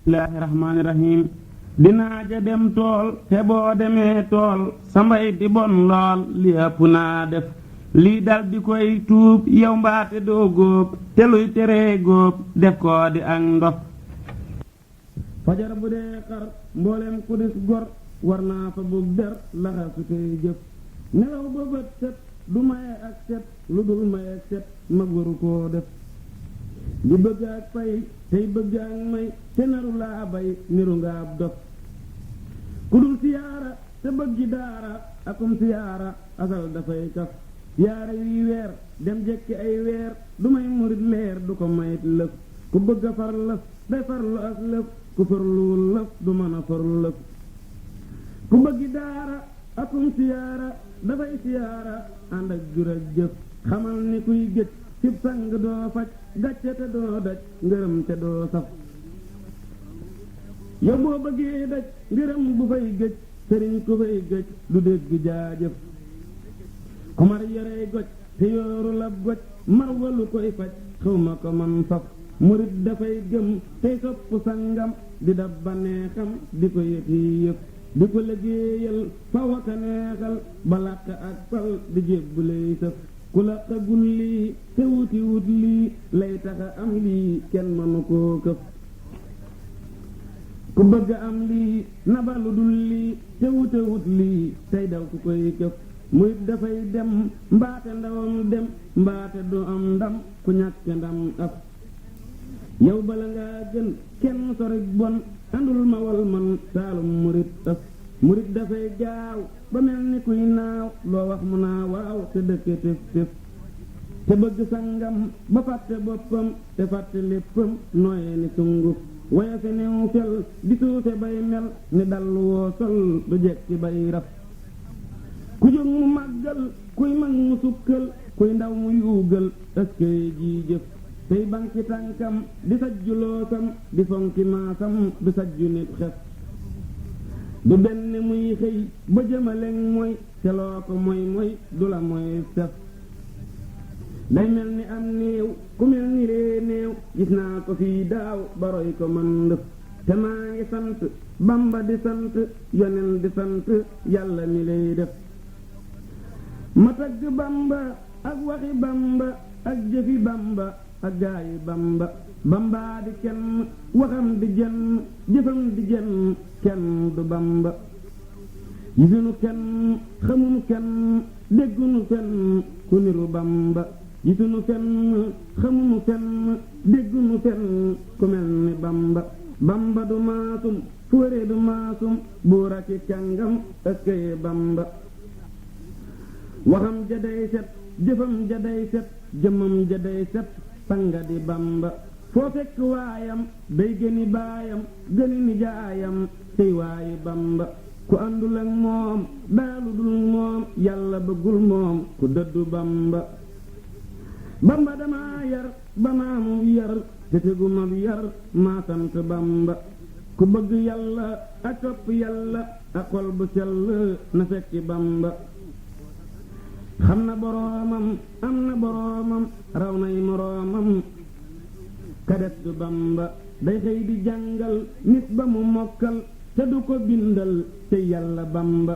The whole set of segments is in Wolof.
bismillaahi rahmaani rahiim dinaa ja dem tool te boo demee tool sa mbay di bon lool li ëpp naa def lii dal di koy tuub yow mbaate doo góob te luy teree góob def koo di ak ndof fajar bu dee xar mboolem ku dis gor war naa fa bug der laxasu tey jëf nelaw ba bët set du maye ak set lu dul maye set mag waru koo def di bëgg ak pay tey bëgg ak may te naru laa bay niru nga ab dof ku dul siyaara te bëggi daara akum siyaara asal dafay kaf siyaara yuy weer dem jekki ay weer du may murit leer du ko mayit lëf ku bëgg a far lëf day farlu ak lëf ku farluwul lëf du mën a farlu lëf ku bëggi daara akum siyaara dafay siyaara ànd ak jur ak jëf xamal ni kuy gëj cib sang doo faj gàcce te doo daj ngërëm te doo saf yow boo bëggee daj ngërëm bu fay gëj sëriñ ku fay gëj du dégg jaajëf ku mar yorey goj te yooru lab goj mar walu koy faj xawma ko man faf murit dafay gëm tey sopp sangam di dab baneexam di ko yëti yëf di ko liggéeyal faw aka neexal ba làq ak fal di jébbu lay sëf ku laqagul lii te wuti wut lii lay taxa am lii kenn mënu koo këf ku bëgg am lii nabalu dul lii te wute wut lii tey daw ku koy këf muy dafay dem mbaate ndawam dem mbaate du am ndam ku ñàkk ndam af yow bala ngaa gën kenn sorit bon andul ma wal man saalum murit af murit dafay gaaw ba mel ni kuy naaw loo wax mu naa waaw te dëkke tëf tëf te bëgg sangam ba fàtte boppam te fàtte léppam nooye ni sunguf waya fe new fel di suufe bay mel ni dal woo sol du jekki bay raf ku jóg mu màggal kuy mag mu sukkal kuy ndaw mu yuugal ëskëy ji jëf tey banki tànkam di sajju loosam di fonki maasam du sajju nit xef du benn muy xëy ba jëmaleŋ mooy te loo ko moy du la moy sef day mel ni am néew ku mel ni lee néew gis naa ko fii daaw baroy ko man ndëf te maa ngi sant bamba di sant yonen di sant yàlla mi lay def ma tagg bamba ak waxi bamba ak jëfi bamba ak gaayi bamba bambaa di kenn waxam di jenn jëfam di jenn kenn du bamba gisunu kenn xamunu kenn déggunu kenn ku niru bamba gisunu kenn xamunu kenn déggunu kenn ku mel ni bamba bamba du maasum fóore du maasum buur aki càngam ëskëye bamba waxam jaday set jëfam jaday set jëmmam jaday set sanga di bamba foo fekk waayam day gëni baayam gëni nijaayam tey waayi bamba ku àndul ak moom daalu dul moom yàlla bëggul moom ku dëddu bamba bamba dama yar ba maamu yar te teguma yar maa sant bamba ku bëgg yàlla ak topp yàlla ak xol bu sell na fekki bamba xam na boroomam am na boroomam raw nay moroomam kadet du bamba day xëy di jàngal nit ba mu mokkal te du ko bindal te yàlla bamba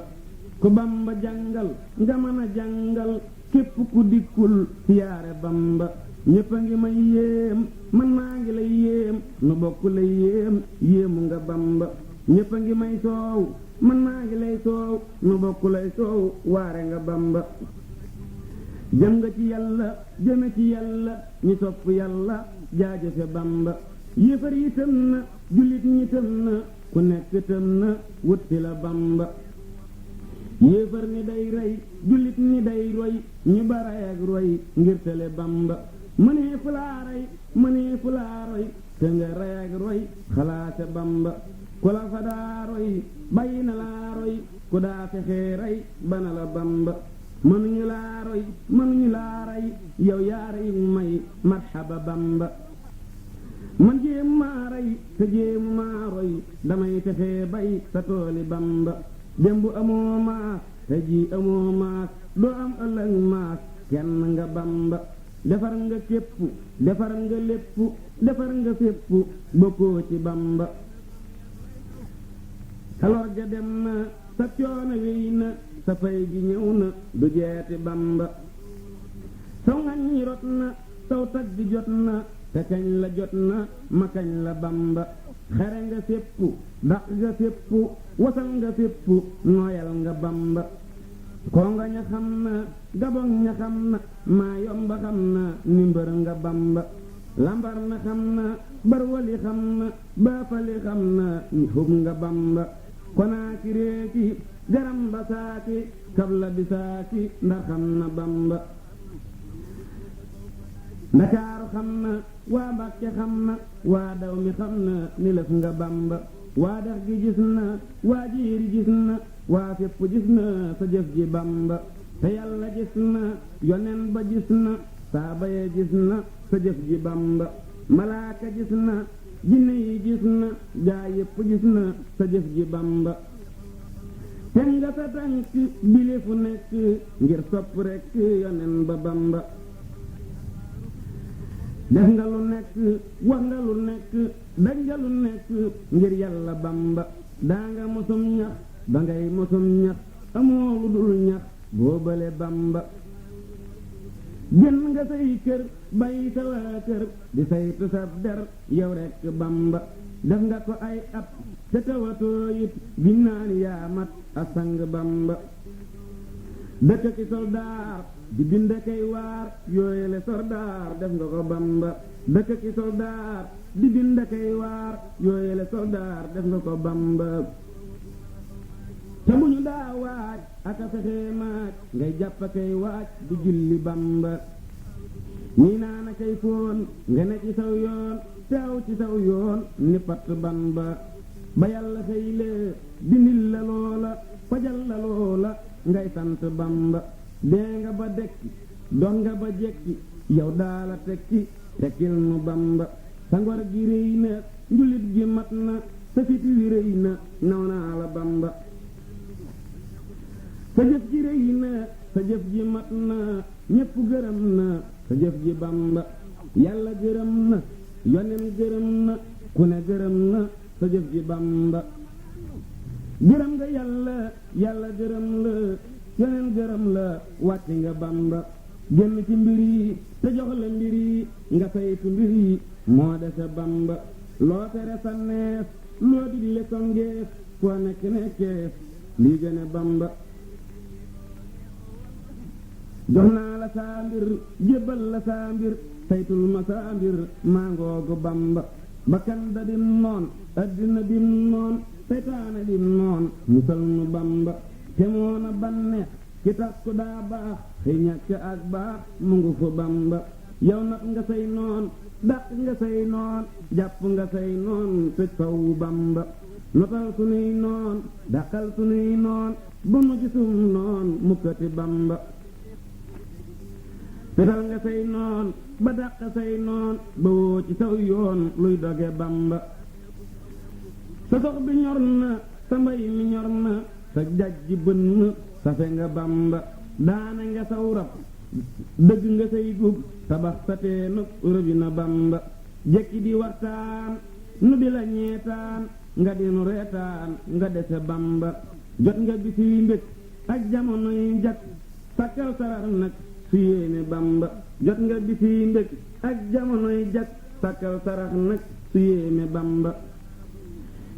ku bamba jàngal nga mën a jàngal képp ku dikkul siyaare bamba ñépp a ngi may yéem man maa ngi lay yéem nu bokk lay yéem yéemu nga bamba ñépp a ngi may soow man maa ngi lay soow nu bokk lay soow waare nga bamba jëm nga ci yàlla jëme ci yàlla ñi sopp yàlla jaajëfe bamba yéefar yi tëm na jullit ñi tëm na ku nekk tëm na wut si la bamba yéefar ni day rey jullit ni day roy ñu baray ak roy ngir tele bamba mënee fu laa rey mënee fu laa roy te nga rey ak roy xalaate bamba ku la fa daa roy bàyyi na laa roy ku daa fexee rey bana la bamba mënuñu laa roy mënuñu laa rey yow yaa rey may marxaba bamba man jéem maa rey te jéemu maa roy damay fexee bay sa tooli bamba démb amoo maas te ji amoo maas doo am ëllëg maas kenn nga bamba defar nga képp defar nga lépp defar nga fépp bokkoo ci bamba xaloor ga dem na sa coono wéy na sa fay gi ñëw na du jeeti Bamba saw ngañ rot na saw tag gi jot na te kañ la jot na ma kañ la Bamba xere nga fépp daq nga fépp wasal nga fépp nooyal nga Bamba konga ña xam na gabon ña xam na maa yomba xam na ni mbër nga Bamba lambar na xam na barwali xam na baafali xam na ni hub nga Bamba konaaki réeki garam ba saaki kabla bi saaki ndax xam na Bamba ndakaaru xam na waa Mbàkke xam na waa daw mi xam na ni lëf nga Bamba waa dex gi gis na waa jiiri gis na waa fépp gis na sa jëf ji Bamba te yàlla gis na yonen ba gis na saaba ya gis na sa jëf ji Bamba malaaka gis na jinne yi gis na gaa yépp gis na sa jëf ji Bamba te nga sa tànk bile fu nekk ngir sopp rekk yonen ba Bamba def nga lu nekk wax nga lu nekk daj nga lu nekk ngir yàlla Bamba daa nga mosum ñax ba ngay mosum ñax amoo lu dul ñax boobale Bamba gën nga say kër bàyyi sa waa kër di saytu sab der yow rekk Bamba def nga ko ay at te tawatoo it giñ naan yaa mat a sang Bamba dëkk ki soldaar di bind kay waar yooyele soldaar def nga ko Bamba dëkk ki soldaar di bind kay waar yooyele soldaar def nga ko Bamba te bu ñu daa waaj aka fexee maaj ngay jàpp kay waaj di julli Bamba ñii naana kay foon nga ne ci saw yoon teew ci saw yoon ni pat Bamba ba yàlla xëy lee dindil la loola fajal la loola ngay sant Bamba dee nga ba dekki doon nga ba jekki yow daala tekki tekkil nu Bamba sa ngor gi réy na njulit gi mat na sa fit wi réy na naw naa la Bamba sa jëf ji réy na sa jëf ji mat na ñépp gërëm na sa jëf ji Bamba yàlla gërëm na yonen gërëm na ku ne gërëm na sa jëf ji Bamba gërëm nga yàlla yàlla gërëm la yonen gërëm la wàcc nga Bamba génn ci mbir yi te jox la mbir yi nga saytu mbir yi moo dese Bamba loo tere sa neef loo digle ko ngeef foo nekk nekkeef lii gëne Bamba jox naa la saa mbir jébbal la saa mbir saytul ma saa mbir maa ngoogu Bamba bakkan da dim noon addina dim noon seytaane dim noon musal nu Bamba te moo na banneex ki tax ku daa baax xëy ñàkk ak baax mu ngu fa Bamba yow nag nga say noon dàq nga say noon jàpp nga say noon tëj fawu Bamba notal sunuy noon dàqal sunuy noon bu nu gisum noon mukkati Bamba fetal nga say noon ba dàq say noon ba woo ci saw yoon luy doge Bamba sa sox bi ñor na sa mbay mi ñor na sa jaj ji bënn safe nga Bamba daane nga saw rab dëgg nga say gub tabax sa teenub rëbi na Bamba jekki di waxtaan nu di la ñeetaan nga di nu reetaan nga dese Bamba jot nga bisiy mbég ak jamonoy njak sakkal sarax nag su yéene Bamba jot nga bisiy mbég ak jamonoy jak sakkal sarax nag su yéene Bamba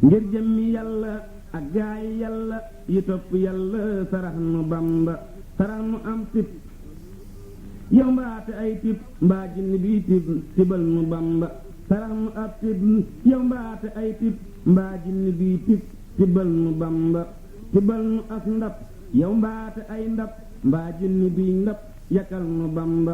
ngir jëmmi yàlla ak gaay yàlla yi topp yàlla sarax nu Bamba sarax nu am tip yow mbaate ay tip mbaa jinni bi tip tibal nu Bamba sarax nu ab tip yow mbaate ay tip mbaa jinni bi tip tibal nu Bamba tibal nu as ndab yow mbaate ay ndab mbaa jinni bi ndab yakal nu Bamba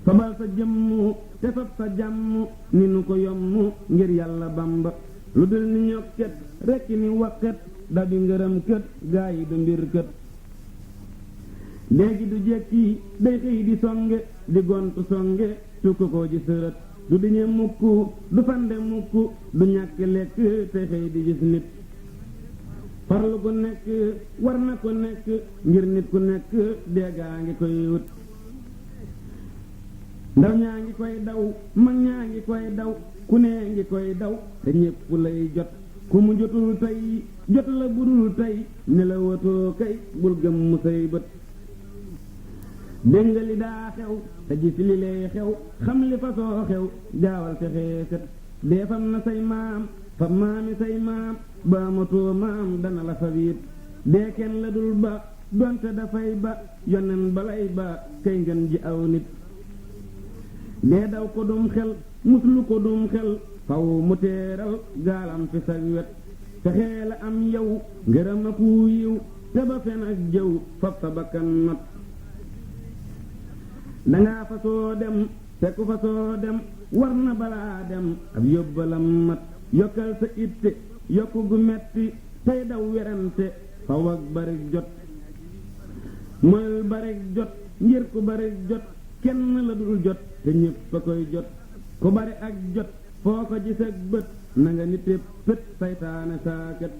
fabal sa jëmmu te fab sa jàmm ni nu ko yommu ngir yàlla Bamba lu dul ni ñokket rekk ni wakket dabi ngërëm kët gaa yi du mbir kët léegi du jekki day xëy di songe di gontu songe tukku ko ji sërët du diñe mukk du fande mukk du ñàkk lekk te xëy di gis nit farlu ku nekk war na ko nekk ngir nit ku nekk deegaa ngi koy wut ndaw ñaa ngi koy daw mag ñaa ngi koy daw ku nee ngi koy daw te ñépp lay jot ku mu jotul tey jot la budul tey ne la watoo kay bul gëm mu say bët dégg nga li daa xew te gis li lay xew xam li fa soo xew gaawal te xeeset dee fam na say maam fa maami say maam ba amatoo maam dana la fa wiit dee kenn la dul ba donte dafay ba yonen balay ba kay ngeen ji aw nit dee daw ko dum xel muslu ko dum xel faw mu teeral gaalam fi sa wet fexee la am yow ngërëm ak yiw te ba fen ak jëw fab sa bakkan not dangaa fa soo dem te ku fa soo dem war na balaa dem ab yóbbalam mat yokkal sa itte yokku gu metti tey daw werante faw ak barik jot moyul barik jot ngir ku barik jot kenn la dul jot te ñépp a koy jot ku bari ak jot foo ko gis ak bët na nga nite pët saytaane saaket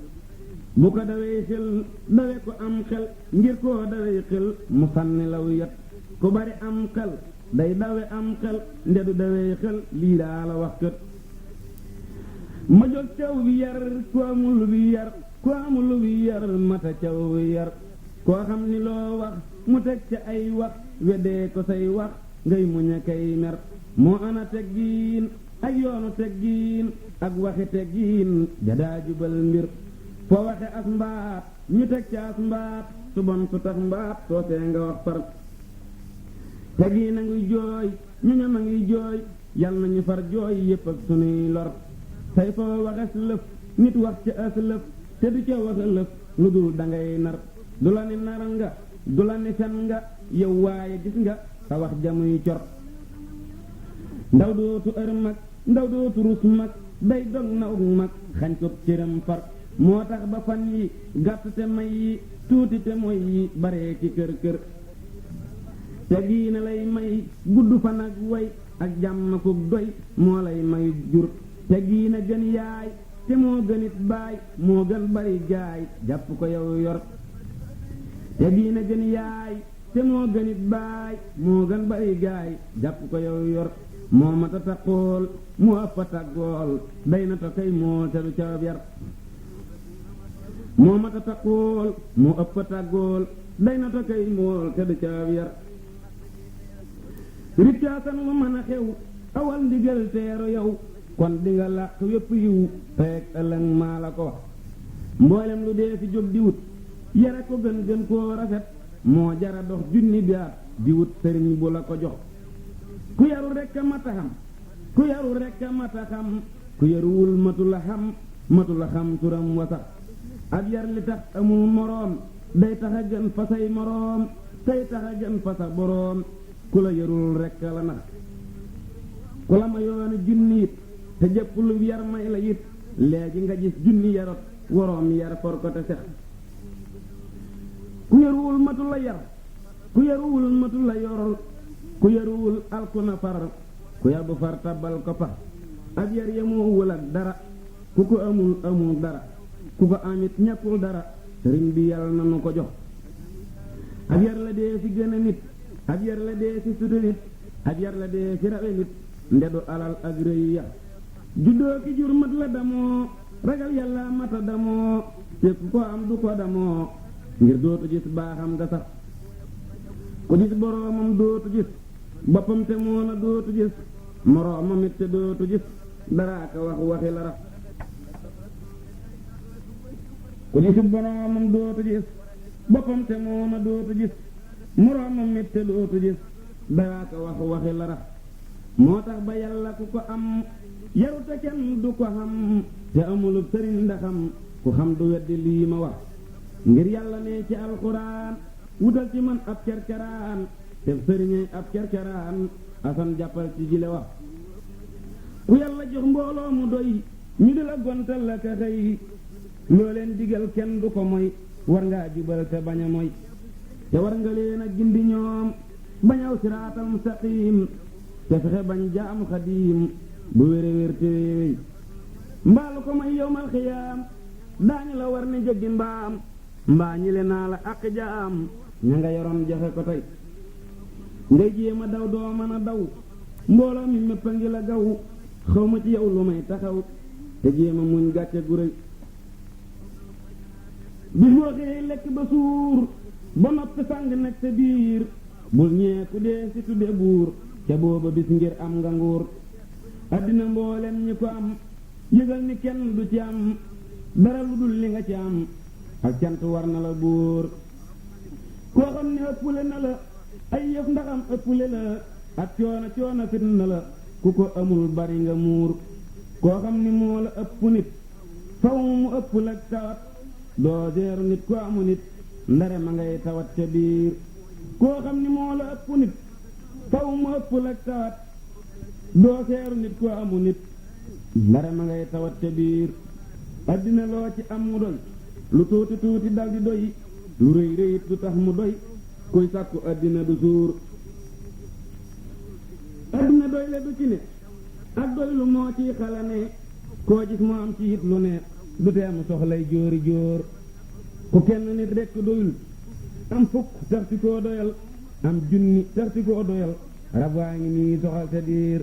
bu ko dawee xel dawe ko am xel ngir koo dawee xel mu sànni law yat ku bari am xel day dawe am xel ndedu dawee xel lii daa la wax kët ma jóg caw bi yar ku amul bi yar ku amul bi yar mata caw bi yar koo xam ni loo wax mu teg ca ay wax weddee ko say wax ngay muñ a kay mer moo ana teggiin ak yoonu teggiin ak waxi teggiin jadaa jubal mbir foo waxe as mbaat ñu teg ca as mbaat su bon su tax mbaat soo see nga wax far teggiin a ngi jooy ñu ñam a ngi jooy yal nañu far jooy yépp ak sunuy lor say foo waxes lëf nit wax ca as lëf te du ca wax lëf lu dul dangay nar du la ni nar nga du la ni fen nga yow waaye gis nga sa wax jamuy cor ndaw dootu ër mag ndaw dootu rus mag day dog naw mag xañ ko cëram far moo tax ba fan yi gàtt te may yi tuuti te moy yi baree ci kër kër te gii na lay may gudd fan ak way ak jàmm ku doy moo lay may jur te gii na gën yaay te moo gënit baay moo gën bari gaay jàpp ko yow yor te gii na gën yaay te moo gënit baay moo gën bari gaay jàpp ko yow yor moo mata taqool moo ëpp tàggool day na to kay moo te du ca yar moo mata taqool moo ëpp tàggool day na to kay moo te du ca yar riccaasan lu mën a xew awal ndigal teeru yow kon dinga làq yépp yiw teeg ëllëg maa la ko wax mboolem lu dee fi jóg di wut yara ko gën gën koo rafet moo jara dox junni biat di wut sëriñ bu la ko jox ku yaru rekk a mata xam ku yaru rekk a mata xam ku yaruwul matu la xam turam wasax ab yar li tax amul moroom day tax a gën fa say moroom tey tax a gën fa sa boroom ku la yarul rekk la nax ku la ma yoonu junni it te jëpp lu yar may la it léegi nga gis junni yarot woroom yar for ko te sex ku yaruwul matu la yar ku yaruwul matu la yorol ku yaruwul alku na far ku yabu far tabal ko pa ab yar yemoowul ak dara ku ko amul dara ku ko amit ñàkkul dara sëriñ bi yàlla na nu ko jox ab yar la dee fi gën a nit ab yar la dee fi sutu nit ab yar la dee fi rawe nit ndedu alal ak rëy ya juddoo ki jur mat la damoo ragal yàlla mata damoo te ku ko am du ko damoo ngir dootu gis baaxam nga sax ku gis boroomam dootu gis boppam te moona dootu gis moroomam it te dootu gis daraa ka wax waxi la raf ku gis boroomam dootu gis boppam te moona dootu gis moroomam it te dootu gis daraa ka wax waxi la raf moo tax ba yàlla ku ko am yaru te kenn du ko xam te amulub sëriñ ndaxam ku xam du weddi lii ma wax ngir yàlla ne ci alxuraan wutal ci man ab kerkeraan te sëriñay ab kerkeraan asan jàppal ci jile wax ku yàlla jox mbooloo mu doy ñu di la gontal la ka xëy loo leen digal kenn du ko moy war ngaa jubal te bañ a moy te war nga leen a gindi ñoom bañaw siraatal mustaqim te fexe bañ jaam xadiim bu wére wér te wéy mbaalu ko may yowmal xiyaam daañu la war ne jéggi mbaam mbaa ñi le naa la ak jaam ña nga yoroon joxe ko tey ngay jéem a daw doo mën a daw mbooloo mi mépp a ngi la gaw xaw ma ci yow lu may taxaw te jéem a muñ gàcce gu rëy bis boo xëyee lekk ba suur ba noppi sang nag sa biir bul ñee ku dee si tudde buur ca booba bis ngir am nga nguur addina mboolem ñi ko am yëgal ni kenn du ci am dara lu dul li nga ci am ak cant war na la buur koo xam ne ëppule na la ay yëf ndaxam ëppule la ak coono fit na la ku ko amul bari nga muur koo xam ni moo la ëpp nit faw mu ëpp la tawat doo seeru nit ko amu nit ndare ma ngay tawat ca biir koo xam ni moo la ëpp nit faw mu ëpp la tawat doo seeru nit ko amu nit ndare ma ngay tawat ca biir addina loo ci am mu doy lu tuuti tuuti dal di doy lu rëy rëyit du tax mu doy kuy sàkku addina du suur addina doy le du ci ne ak doy lu moo ciy xalane koo gis moo am ci it lu ne du tee mu soxlay jóori jóor ku kenn nit rekk doyul am fukk tax ci koo doyal am junni tax ci koo doyal rab waa ngi nii soxal sa diir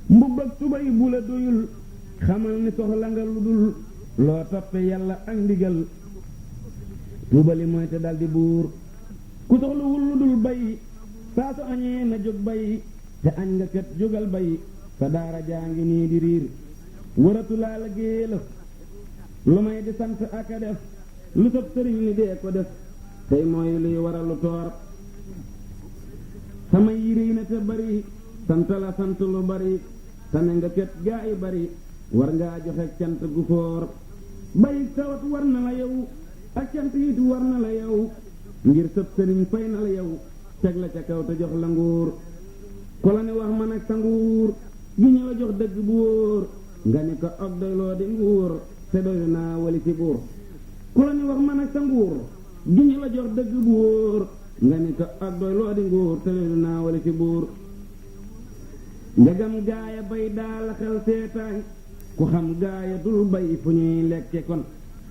mbubb ak tubay bu la doyul xamal ni soxla nga lu dul loo toppe yàlla ak ndigal tuubali mooy te daldi buur ku soxlawul lu dul bay saa su añee na jóg bay te añ nga kat jógal bay sa daara jaa ngi nii di riir waratu laa la géelëf lu may di sant ak a def lu sob sëriñ ni dee ko def tey mooy luy waralu toor sama yiri na te bari sant la sant lu bari tane nga kat gaa yi bari war ngaa joxe cant gu foor bay tawat war na la yow ak cant it war na la yow ngir sëb sëriñ fay na la yow teg la ca kaw te jox la nguur ku la ne wax ma nag sa nguur gi ñu la jox dëgg bu wóor nga ni ko ak doyloo di nguur te doylu naa wali ci buur ku la ne wax ma nag sa nguur gi ñu la jox dëgg bu wóor nga ni ko ak doyloo di nguur te doylu naa wali ci buur njagam gaaya bay daala xel seetaan ku xam gaaya dul bay fu ñuy lekke kon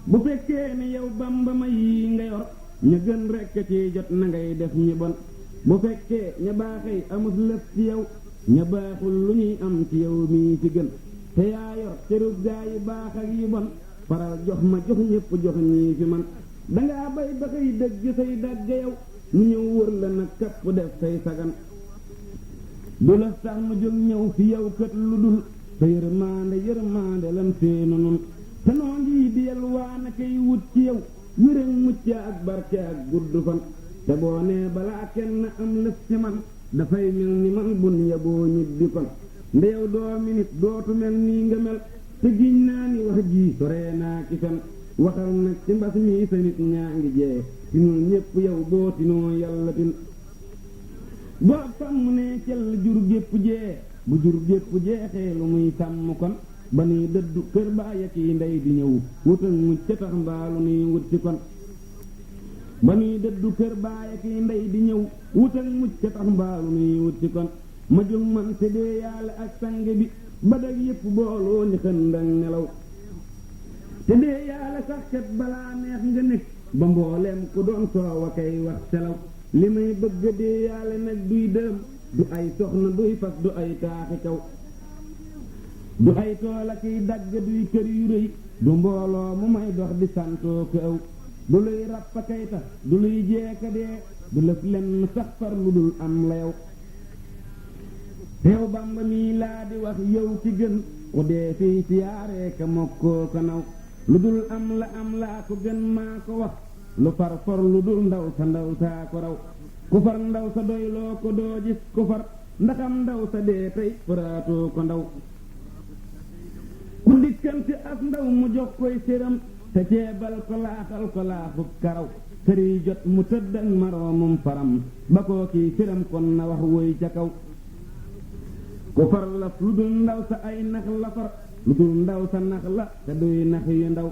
bu fekkee ne yow Bamba ma yi nga yor ña gën rekk ci jot na ngay def ñi bon bu fekkee ña baaxee amut lëf ci yow ña baaxul lu ñuy am ci yow mii ci gën te yaa yor cërub gaa yi baax ak yi bon faral jox ma jox ñépp jox ñii fi man dangaa bay ba koy dëgg say dagge yow ñu ñëw wër la nag kapp def say sagan du la sax nu jóg ñëw fi yow kët lu dul te yërmaande lan seenu nun te noo ngi di yalwaana kay wut ci yow wéréŋ mucc ak barke ak gudd fan te boo nee balaa kenn am lëf ci man dafay mel ni man bun yaboo ñibbi kon nde yow doomi nit dootu mel nii nga mel te giñ naa ni wax ji soree naa ci fen waxal nag ci mbas mi sa nit ñaa ngi jee tinul ñépp yow boo tinoo yàlla tin boo ab sàmm ne cell jur gépp jee bu jur gépp jeexee lu muy sàmm kon ba nuy dëddu kër baay ak yi ndey di ñëw wutal mucc ca tax mbaalu nuy wut ci kon ba nuy dëddu kër baay ak yi ndey di ñëw wutal mucc ca tax mbaalu nuy wut ci kon ma jóg man te dee yàlla ak sang bi ba dag yépp booloo ni xëndang nelaw te dee yàlla sax kat balaa neex nga nekk ba mbooleem ku doon soowa kay wax selaw li may bëgg dee yàlla nag duy dëm du ay soxna duy fas du ay taaxi kaw du ay tool ak i dagg duy kër yu rëy du mbooloo mu may dox di santoo ko aw du luy ràppa kay tax du luy jeeka dee du lëf lenn sax far lu dul am la yow yow Bamba mii laa di wax yow ci gën ku dee fii siyaaree ka mokkoo ko naw lu dul am laa ko gën maa ko wax lu far for lu dul ndaw sa ndaw saa ko raw ku far ndaw sa doyloo ko doo gis ku far ndaxam ndaw sa dee tey faraatoo ko ndaw ku dikkante as ndaw mu jox koy séram te ceebal ko laaxal ko laaxub karaw sëriy jot mu tëdd ak maroomum faram ba koo kii séram kon na wax woy ca kaw ku far laf lu dul ndaw sa ay nax la far lu dul ndaw sa nax la te duy nax yu ndaw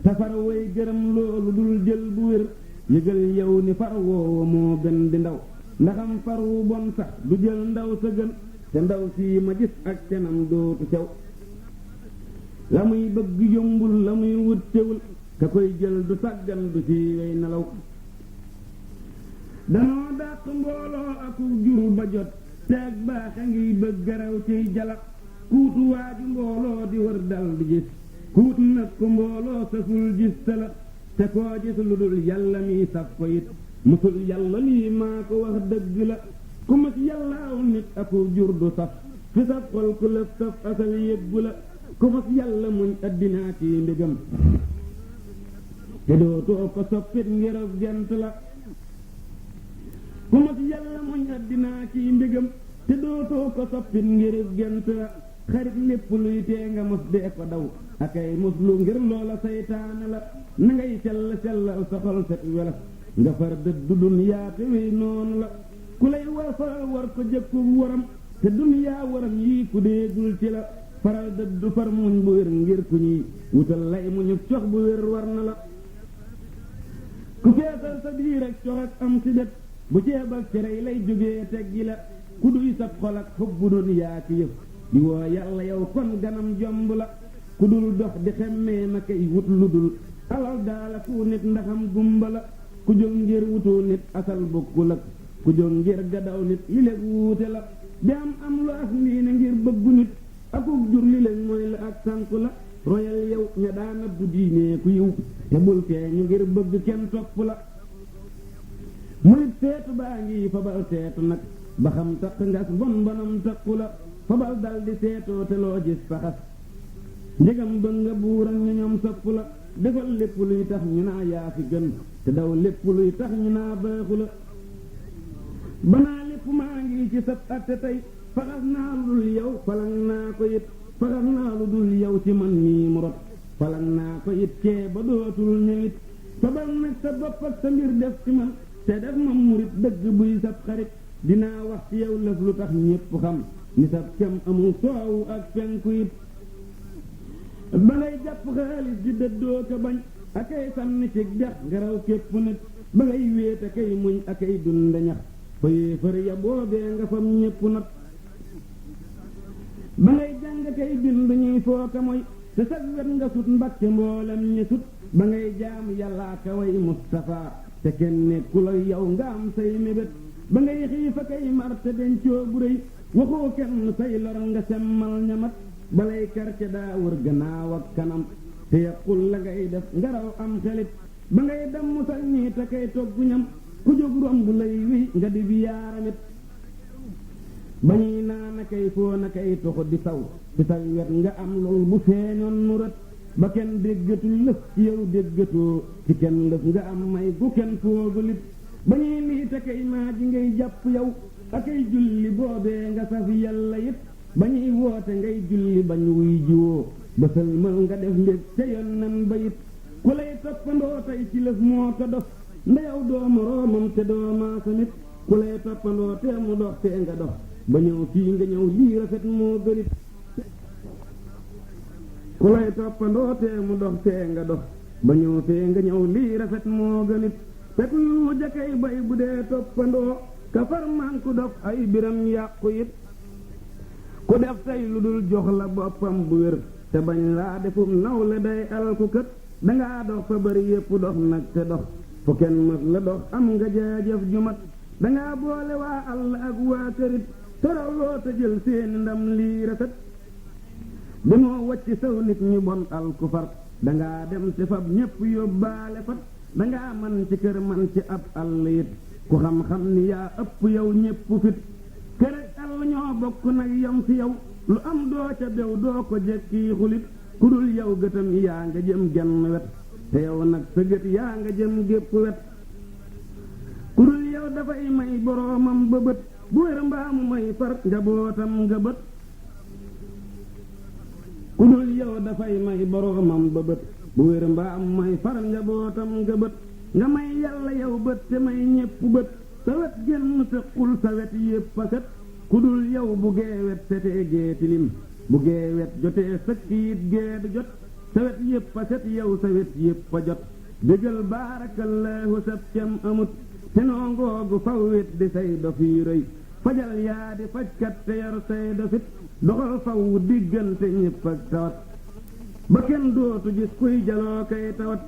te far woy gërëm loolu dul jël bu wér yëgal yow ni far woowa moo gën di ndaw ndaxam far wu bon sax du jël ndaw sa gën te ndaw sii ma gis ak cenam dootu sew la muy bëgg yombul la muy wut sewul ka koy jël du sàggan du ci wey nelaw danoo dàq mbooloo aku jur ba jot teeg baax a ngiy bëgg garaw ciy jalak kuutu waaju mbooloo di wër dal di gis kuut nag ko mbooloo saful gis tala te koo gis lu dul yàlla mi saf ko it musul yàlla lii maa ko wax dëgg la ku mas yàllaaw nit aku jur du saf fi saf xol ku lëf saf asal yëggu la ku mas yàlla muñ addinaa ci mbégam te dootoo ko soppit ngirog gent la ku mas yàlla muñ addinaa ci mbégam te dootoo ko soppit ngirog gent la xarit lépp luy tee nga mos dee ko daw akay muslu ngir loola saytaane la na ngay sellal sa xol set welas nga far dëddu dunyaa te wey noonu la ku lay war faral war ko jëkku waram te dunyaa waram yii ku déegul ci la faral dëddu far muñ bu wér ngir ku ñuy wutal lay muñu cox bu wér war na la ku feesal sa biir ak cox ak am si det bu ceeb ak cerey lay jógee teggi la ku duy sab xol ak xob bu dunyaa ki yëf di woo yàlla yow kon ganam jomb la ku dul dox di xemmee ma kay wut lu dul alal daala ku nit ndaxam gumba la ku jóg ngir wutu nit asal bokkul ak ku jóg ngir gadaw nit li leg wuute la di am lu as ndiine ngir bëggu nit akuk jur li leg mooy la ak sànku la royal yow ña daana bu diinee ku yiw te bul feeñu ngir bëgg kenn topp la murit seetu baa ngi fabal seetu nag ba xam taq ngas bon bonam taqu la fabal dal di seetoo te loo gis faxas njëgam ba nga buuram ñu ñoom sopp la defal lépp luy tax ñu naa yaa fi gën te daw lépp luy tax ñu naa baaxu la banaa lépp maa ngi ci sab atte tey faxas naa lu dul yow falang naa ko it faxas naa lu dul yow ci man mii mu rot falang naa ko it cee ba dootul ñëwit fabal nag sa bopp ak sa mbir def ci man te def ma murit dëgg buy sab xarit dinaa wax ci yow lëf lu tax ñépp xam ni sab kem amul soowu ak penku it ba ngay jàpp xaalis di dëddoo ko bañ akay sànni ci dex ngaraw képp nit ba ngay wéet akay muñ akay dunde ñax fa yéefar ya boobee nga fam ñépp nat ba ngay jàng kay bind ñuy fooka mooy te sag wet nga sut mbakke mboolem ñi sut ba ngay jaam yàllaa ka way Mustafa te kenn nekkul ak yow nga am say mébét ba ngay xiifa kay mar te dencoo bu rëy waxoo kenn say lor nga semmal ñamat balay karce daa wër gannaaw ak kanam te yàqul la ngay def ngaraw am xelit ba ngay damm sax nii te kay togg ñam ku jóg romb lay wi nga di bi yaaramit ba ñuy naana kay foo na kay toxu di saw ci sa wet nga am lool bu feeñoon mu rët ba kenn déggatul lëf ci yow déggatoo ci kenn lëf nga am may gu kenn foogulit ba ñuy lii te kay maa ji ngay jàpp yow akay julli boobee nga saf yàlla it ba ñuy woote ngay julli bañ wuy jiwoo ba sëlmal nga def mbég ca yonnan ba it ku lay toppandoo tey ci lëf moo ko dof ndeyaw doo moroomam te doo maasamit ku lay toppandoo te mu dox te nga dox ba ñëw fii nga ñëw lii rafet moo gënit ku lay toppandoo te mu dox te nga dox ba ñëw fee nga ñëw lii rafet moo gënit fekk yu jakay bay bu dee toppandoo ka far man ku dof ay biram yàqu it ku def tey lu dul jox la boppam bu wér te bañ laa defum nawle day alku kët dangaa dox fa bari yépp dox nag te dox fu kenn mës la dox am nga jaajëf ju mat dangaa boole waa àll ak waa kërit torow loo te jël seeni ndam lii rafet damoo wacc saw nit ñu bon alku far dangaa dem te fab ñépp yóbbaale fat dangaa man ci kër man ci ab àll it ku xam-xam ni yaa ëpp yow ñépp fit kër ak àll ñoo bokk nag yam fi yow lu am doo ca bew doo ko jekki xulit ku dul yow gëtam yaa nga jëm genn wet te yow nag sa gët yaa nga jëm gépp wet ku dul yow dafay may boroomam ba bët bu wér mbaamu may far njabootam nga bët ku dul yow dafay may boroomam ba bët bu wér mbaamu may far njabootam nga bët nga may yàlla yow bët te may ñépp bët sa wet genn sëqul sa wet yépp a set ku dul yow bu geewet setee gee tilim bu geewet jotee sëkk it gee du jot sa wet yépp a set yow sa wet yépp a jot dëggal baarakallaahu sab cem amut te noo ngoogu faw wet di say dof yi rëy fajal yaa di fajkat te yar say dofit doxal faw diggante ñépp ak tawat ba kenn dootu gis kuy jaloo kay tawat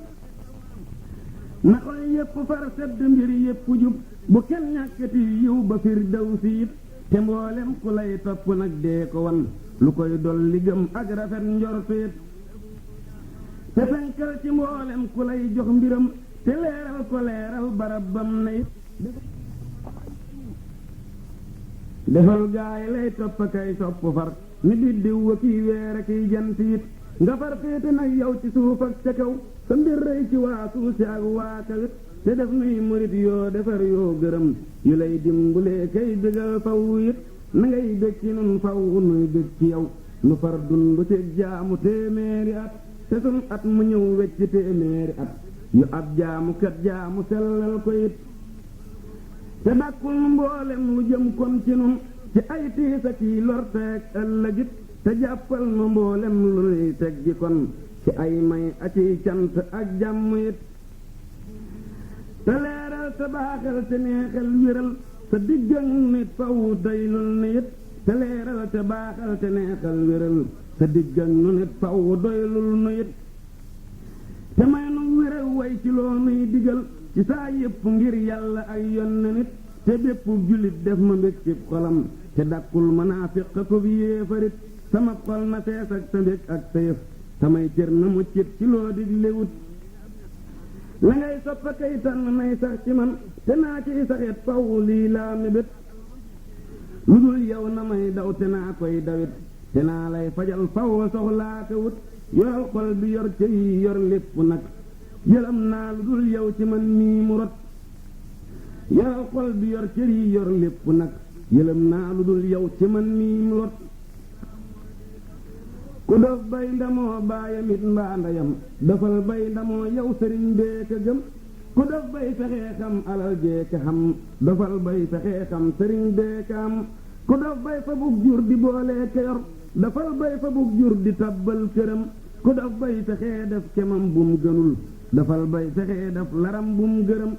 na xol yépp far sedd mbir yépp jub bu kenn ñàkkati yiw ba fir daw siit te mboolem ku lay topp nag dee ko wan lu koy dolli gëm ak rafet njorteet te fenkal ci mboolem ku lay jox mbiram te leeral ko leeral barab bam na it defal gaay lay topp kay sopp far ni biddiw wa kiy weer ak kiy jant it nga far féete nag yow ci suuf ak ca kaw sa mbir rëy ci waa suuf si ak waa kawit te def nuy murit yoo defar yoo gërëm yu lay dimbulee kay bégal faw it na ngay bég ci nun faw nuy bég ci yow nu far dund ci jaamu téeméeri at te sun at mu ñëw wecc téeméeri at yu ab jaamu kat jaamu sellal ko it te dàkkul nu mboolem lu jëm kon ci nun ci ay tiis ak yi lorteeg ëllëgit te jàppal nu mboolem lu nuy teg ji kon ci ay may ak i cant ak jàmm it te leeral te baaxal te neexal wéral te diggal nit faw doylul ni it te leeral te baaxal te neexal wéral te diggal nu nit faw doylul nu it te may nu wéral way ci loo nuy digal ci saa yépp ngir yàlla ak yonne nit te bépp jullit def ma mbég ci xolam te dakkul manaafiq ko bi yéefarit sama xol na fees ak sa mbég ak sa yëf samay cër na muccit ci loo diglewut la ngay soppa kay tànn nay sax ci man te naa ciy saxet faw lii laa mébét lu dul yow na may daw te naa koy dawit te naa lay fajal faw soxlaa ko wut yoral xol bi yor cër yi yor lépp nag yëlam naa lu dul yow ci man mii mu rot yoral xol bi yor cër yi yor lépp nag yëlam naa lu dul yow ci man mii mu rot ku dof bay ndamoo baayam it mbaa ndeyam dafal bay ndamoo yow sëriñ bee ka gëm ku dof bay fexee xam alal jee ka xam dafal bay fexee xam sëriñ bee ka am ku dof bay fa bug jur di boolee ka yor dafal bay fa bug jur di tabbal këram ku dof bay fexee def kemam bum gënul dafal bay fexee def laram bum gërëm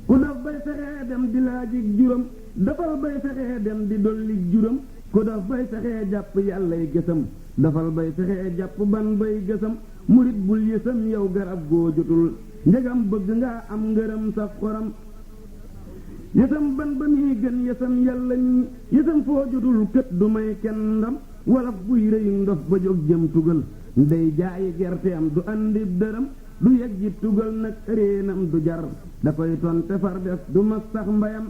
ku dof bay fexee dem di laajig juram dafal bay fexee dem di dollig juram ku dof bay fexee jàpp yàllay gësam dafal bay fexee jàpp ban bay gësam murit bul yësam yow garab goo jotul njëgam bëgg nga am ngërëm sa xoram yësam ban ba muy gën yësam yàlla ñi yësam foo jotul kët du may kenn ndam walaf buy rëyu ndof ba jóg jëm tugal ndey jaayi gerteem du andi dërëm du yegg ji tugal nag réenam du jar dafay tonte far def du mas sax mbayam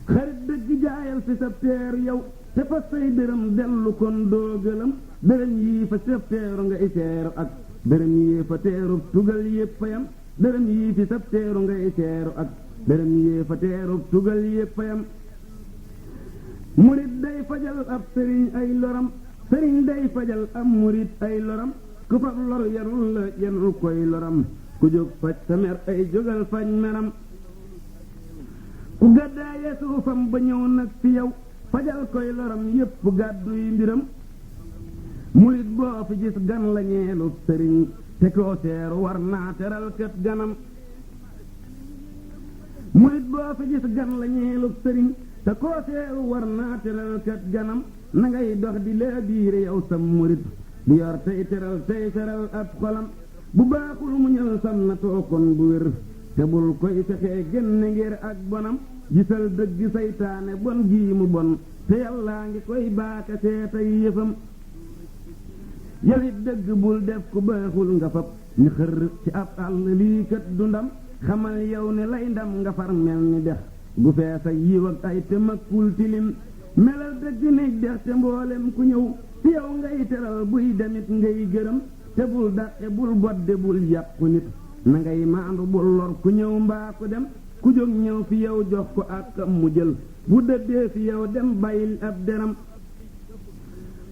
xarit dëgg jaayal fi sa teer yow te fa say dërëm dellu kon doo gëlëm dërëm yii fa sa teeru ngay teeru ak dërëm yii fa teeru tugal yépp yam dërëm yii fi sa teeru ngay teeru ak dërëm yii fa teeru tugal yépp yam murit day fajal ab sëriñ ay loram sëriñ day fajal ab murit ay loram ku fab lor yarul la yanul koy loram ku jóg faj sa mer ay jógal faj meram ku gàddaaye suufam ba ñëw nag fi yow fajal koy loram yépp gàdduy mbiram murit boo fi gis gan la ñeelub sëriñ te koo teeru war naa teral kët ganam murit boo fi gis gan la ñeelub sëriñ te koo teeru war naa teral kët ganam na ngay dox di lee biire yow sam murit di yor tey teral ab xolam bu baaxul mu ñëw sam na tookon bu wér te bul koy fexee génne ngir ak bonam gisal dëgg saytaane bon gii mu bon te yàllaa ngi koy baaka seetay yëfam yawit dëgg bul def ku baaxul nga fab ñu xër ci ab àll lii kat du ndam xamal yow ne lay ndam nga far mel ni dex gu fees ak yiw ak ay te makkul tilim melal dëgg néeg dex te mboolem ku ñëw ci yow ngay teral buy demit ngay gërëm te bul dàqe bul bodde bul yàqu nit na ngay maandu bul lor ku ñëw mbaa ku dem ku jóg ñëw fi yow jox ko àqam mu jël bu dëddee fi yow dem bàyyil ab deram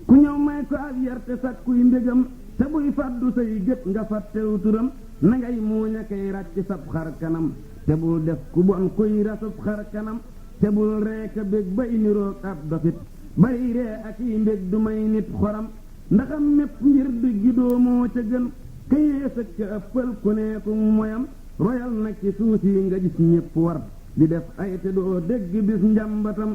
ku ñëw may ko ak yar te sakkuy mbégam te buy fàddu say gët nga fàttew turam na ngay muuñ a kay ràcc sab xar kanam te bul def ku bon kuy rasub xar kanam te bul reeka bég bay niroog ab dofit bari ree ak yi mbég du may nit xoram ndaxam mépp ngir diggi doomoo ca gën ka yéesëg ca ëppal ku neeku moyam royal nag ci suus yi nga gis ñépp war di def ay te doo dégg bis njàmbatam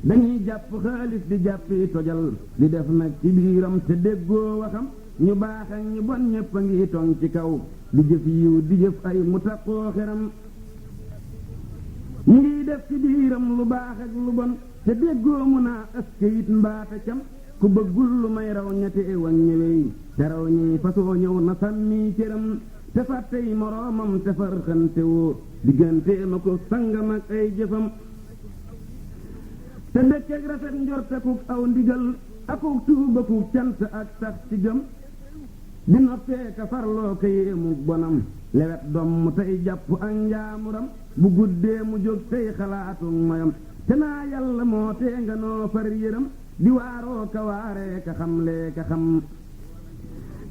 dañuy jàpp xaalis di jàppi tojal di def nag ci biiram te déggoo waxam ñu baax ak ñu bon ñépp a ngi toŋ ci kaw di jëf yiw di jëf ay mu taqoo xeram ñu ngi def ci biiram lu baax ak lu bon te déggoo mu naa askayit mbaata cam ku bëggul lu may raw ñetti wañ ñëwey te raw ñi fasoo ñëw na sàmmi cëram te fàttey moroomam te farxante woo digganteem ak sangam ak ay jëfam te dëkkeek rafet njortakuk aw ndigal akuk tuubakuk cant ak sax ci gëm di noppee ka farloo ka yéemu bonam lewet domm tey jàpp ak njaamuram bu guddee mu jóg tey xalaatu moyam te naa yàlla moo tee nga noo far yëram di waaroo ka waaree ka xamlee ka xam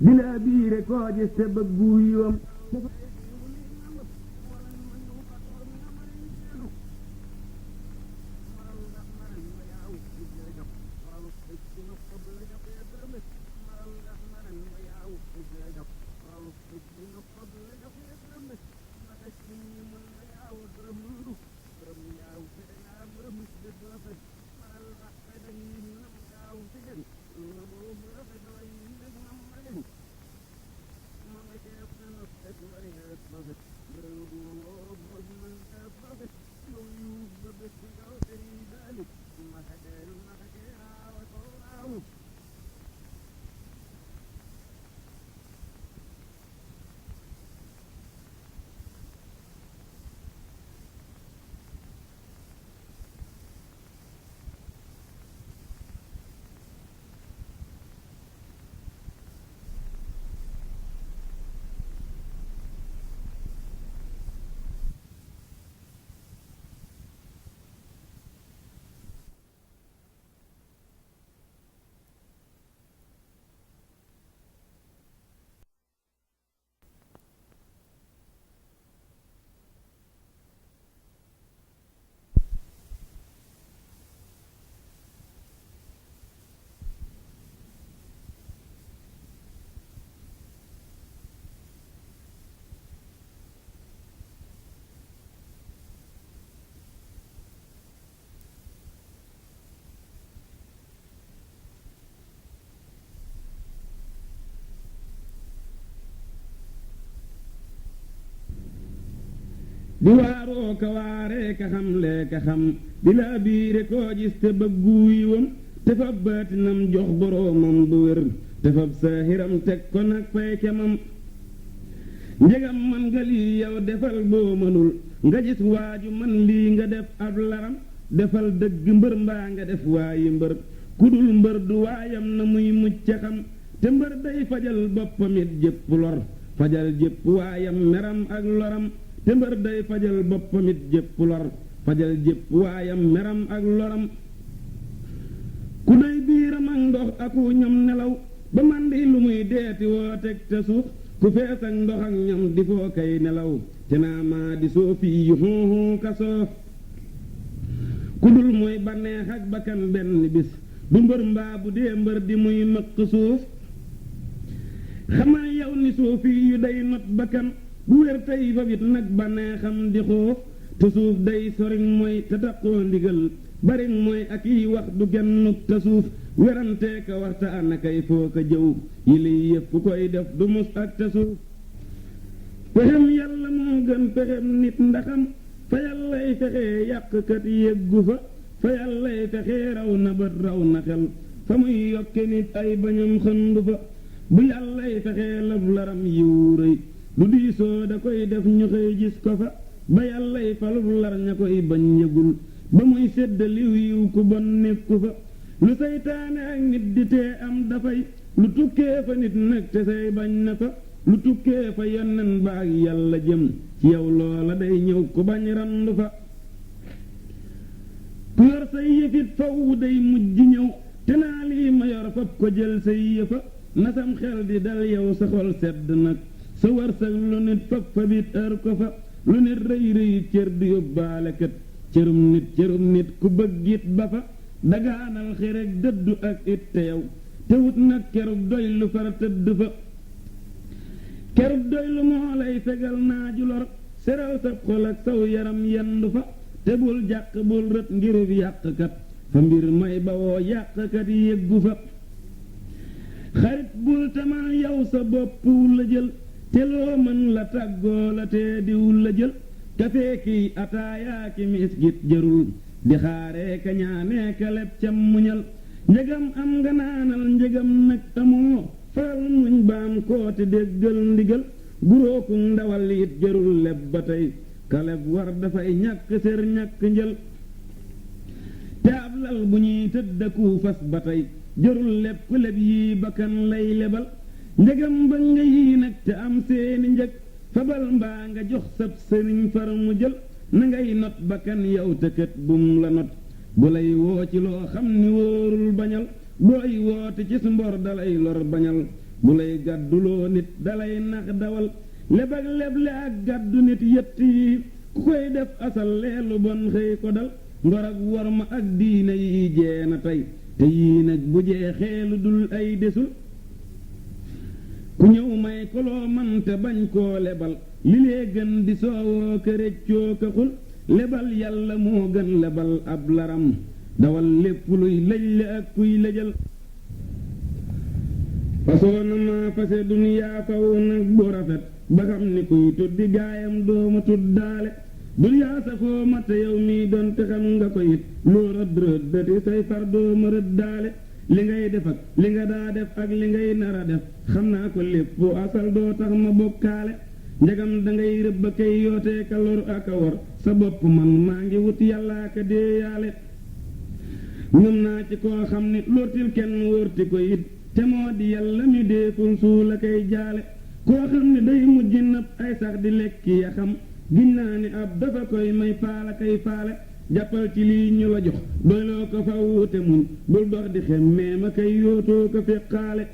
di la biire koo gis te bëggu yiwam di waaroo ka waaree ka xamlee ka xam di la biire koo gis te bëggu yiwam te fab baatinam jox boroomam bu wér te fab saahiram teg ko nag fay kemam njegam man nga lii yow defal boo mënul nga gis waaju man lii nga def ab laram defal dëgg mbër mbaa nga def waayi mbër kudul mbër du waayam na muy mucc xam te mbër day fajal boppamit jépp lor fajal jépp waayam meram ak loram te mbër day fajal boppamit jépp lor fajal jépp waayam meram ak loram ku day biiram ak ndox aku ñam nelaw ba man di lu muy deeti woo teg te suuf ku fees ak ndox ak ñam di foo kay nelaw te naa maa di soofi yu xuuxuu ka soof ku dul muy banneex ak bakkan benn bis du mbër mbaa bu dee mbër di muy mëq suuf xamal yow ni soofi yu day not bakkan bu wér tey fabit nag banneexam di xuuf te suuf day soriñ mooy te taqoo ndigal bariñ mooy ak yi wax du gennuk te suuf werantee ka waxta ana kay foo ka jëw yi liy yëf ku koy def du mus ak te suuf pexem yàlla moo gën pexem nit ndaxam fa yàllay fexee yàqkat yéggu fa yàllay fexee raw na bët raw na xel fa muy yokke nit ay bañam xëndu fa bu yàllay fexee lab laram yiw rëy lu diisoo da koy def ñu xëy gis ko fa ba yàllay falub lar ña koy bañ yëgul ba muy sedd liw yiw ku bon nekku fa lu seytaane ak nit di tee am dafay lu tukkee fa nit nag te say bañ na fa lu tukkee fa yonnen ba ak yàlla jëm ci yow loola day ñëw ku bañ randu fa ku yor say yëfit faw day mujj ñëw te naa lii ma yor fab ko jël say yëfa nasam xel di dal yow sa xol sedd nag sa wërsëg lu nit fab fabit ër ko fa lu nit rëy rëy cër du yóbbaale kat cërum nit ku bëggit ba fa dagaanal xireg dëddu ak it te yow te wut nag kerug doy lu far tëdd fa kerug doy lu moo lay fegal naaju lor seral sab xol ak saw yaram yendu fa te bul jàq bul rët ngirub yàqkat fa mbir may bawoo yàqkat yéggu fa xarit bul tamal yow sa bopp la jël te loo mën la tàggoo la tee diw la jël kafee kiy ataayaa ki miskit jërul di xaaree ka ñaanee ka leb cam muñal njëgam am nga naanal njëgam nag amoo faral muñ baam kooti déggal ndigal guróoku ndawal it jërul leb ba tey kaleb war dafay ñàkk sér ñàkk njël te ab lal bu ñuy tëddaku fas ba tey jërul leb ku leb yii bakkan lay lebal njëgam ba nga yii nag te am seeni njëg fabal mbaa nga jox sab sëriñ far mu jël na ngay not bakkan yow te kët bum la not bu lay woo ci loo xam ni wóorul bañal booy woote ci su mbor dalay lor bañal bu lay gàdduloo nit dalay nax dawal lebak leble ak gàddu nit yett yi ku koy def asal leelu bon xëy ko dal ngor ak worma ak diine yi jeena tey te yii nag bu jeexee lu dul ay desul ku ñëw may ko loo man te bañ koo lebal li lee gën di soowoo ka réccoo ka xul lebal yàlla moo gën lebal ab laram dawal lépp luy lëjle ak kuy lëjal fasoona maa fase duniyaa faw nag bu rafet ba xam ni kuy tuddi gaayam dooma tuddaale duniyaa safoo ma te yow mii doon te xam nga ko it loo rëdd rëddati say far dooma rëddaale li ngay def ak li nga daa def ak li ngay nara def xam naa ko lépp asal doo tax ma bokkaale njagam dangay rëbba kay yootee ka lor ak a wor sa bopp man maa ngi wut yàllaa ka déeyaale ñum naa ci koo xam ni lortil kenn wóorti ko it te moo di yàlla mi deeful suula kay jaale koo xam ni day mujj nëpp ay sax di lekki ya xam giñ naa ni ab dafa koy may faala kay faale jàppal ci lii ñu la jox doyloo ko fa wuute muñ bul dox di xemmee ma kay yootoo ko féqaale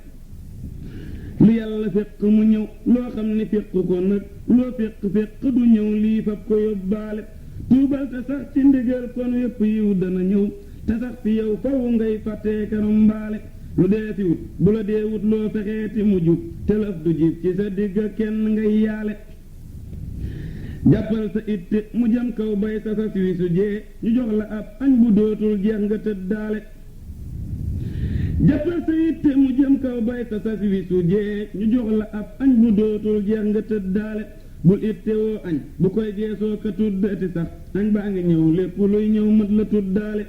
lu yàlla féq mu ñëw loo xam ni féq ko nag loo féq féq du ñëw lii fab ko yóbbaale tuubal te sax ci ndigal kon yépp yiw dana ñëw te sax fi yow faw ngay fàttee karam mbaale lu dee fi wut bu la dee wut loo fexeeti mu jub te lëf du jib ci sa digg kenn ngay yaale jàppal sa itte mu jëm kaw bay sa sas wi su jee ñu jox la ab añ bu dootul jeex nga tëddaale jàppal sa itte mu jëm kaw bay sa sas wi su jee ñu jox la ab añ bu dootul jeex nga tëddaale bul itte woo añ bu koy geesoo ka tuddati sax añ baa ngi ñëw lépp luy ñëw mat la tuddaale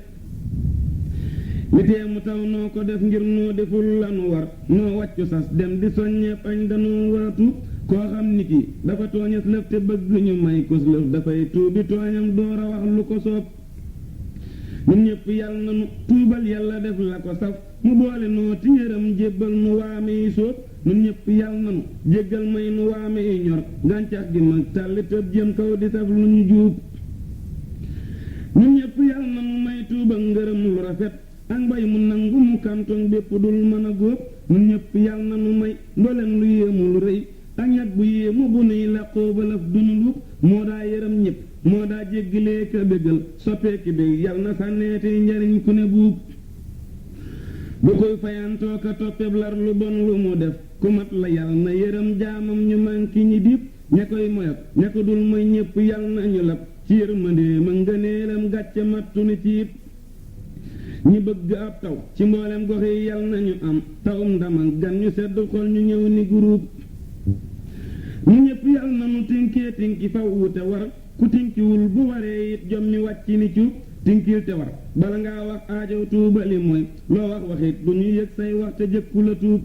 li tee mu taw noo ko def ngir noo deful lanu war noo wàccu sas dem di soññeeb añ danoo waatu koo xam ni ki dafa tooñes lëf te bëgg ñu may kos lëf dafay tuubi tooñam door a wax lu ko soob ñun ñëpp yàlla na nu tuubal yàlla def la ko saf mu boole noo ti yërëm jébbal nu waame yi sóob ñun ñëpp yàlla na nu jéggal may nu waame yi ñor gàncax gi mag tàlli tëb jëm kaw di saf lu ñu juub ñun ñëpp yàlla na nu may tuuba ngërëm lu rafet ak mbay mu nangu mu kantoŋ bépp dul mën a góob ñun ñëpp yàlla na nu may ndoleen lu yéemu lu rëy ak ñag bu yéemu bu nuy làqoo ba laf duñu luub moo daa yërëm ñëpp moo daa jéggalee ka bégal soppeeki bég yàlla na sànneeti njariñ ku ne buub bu koy fayantoo ka toppeb lar lu bon lu mu def ku mat la yàlla na yërëm jaamam ñu manki ñi diib ña koy moyot ña ko dul mooy ñëpp yàlla na ñu lab ci yërmandee ma ngëneelam gàcce mattu ni ciib ñi bëgg ab taw ci mboolem gox yi yàlla nañu am tawum ndam ak gan ñu sedd xol ñu ñëw ni groupe ñu ñëpp yàlla na nu tinkee tinki faw te war ku tinkiwul bu waree it jom mi wàcc ni cuub tinkil te war bala ngaa wax aajow tuubali mooy loo wax waxit du ñu yëg say wax te jëkku la tuub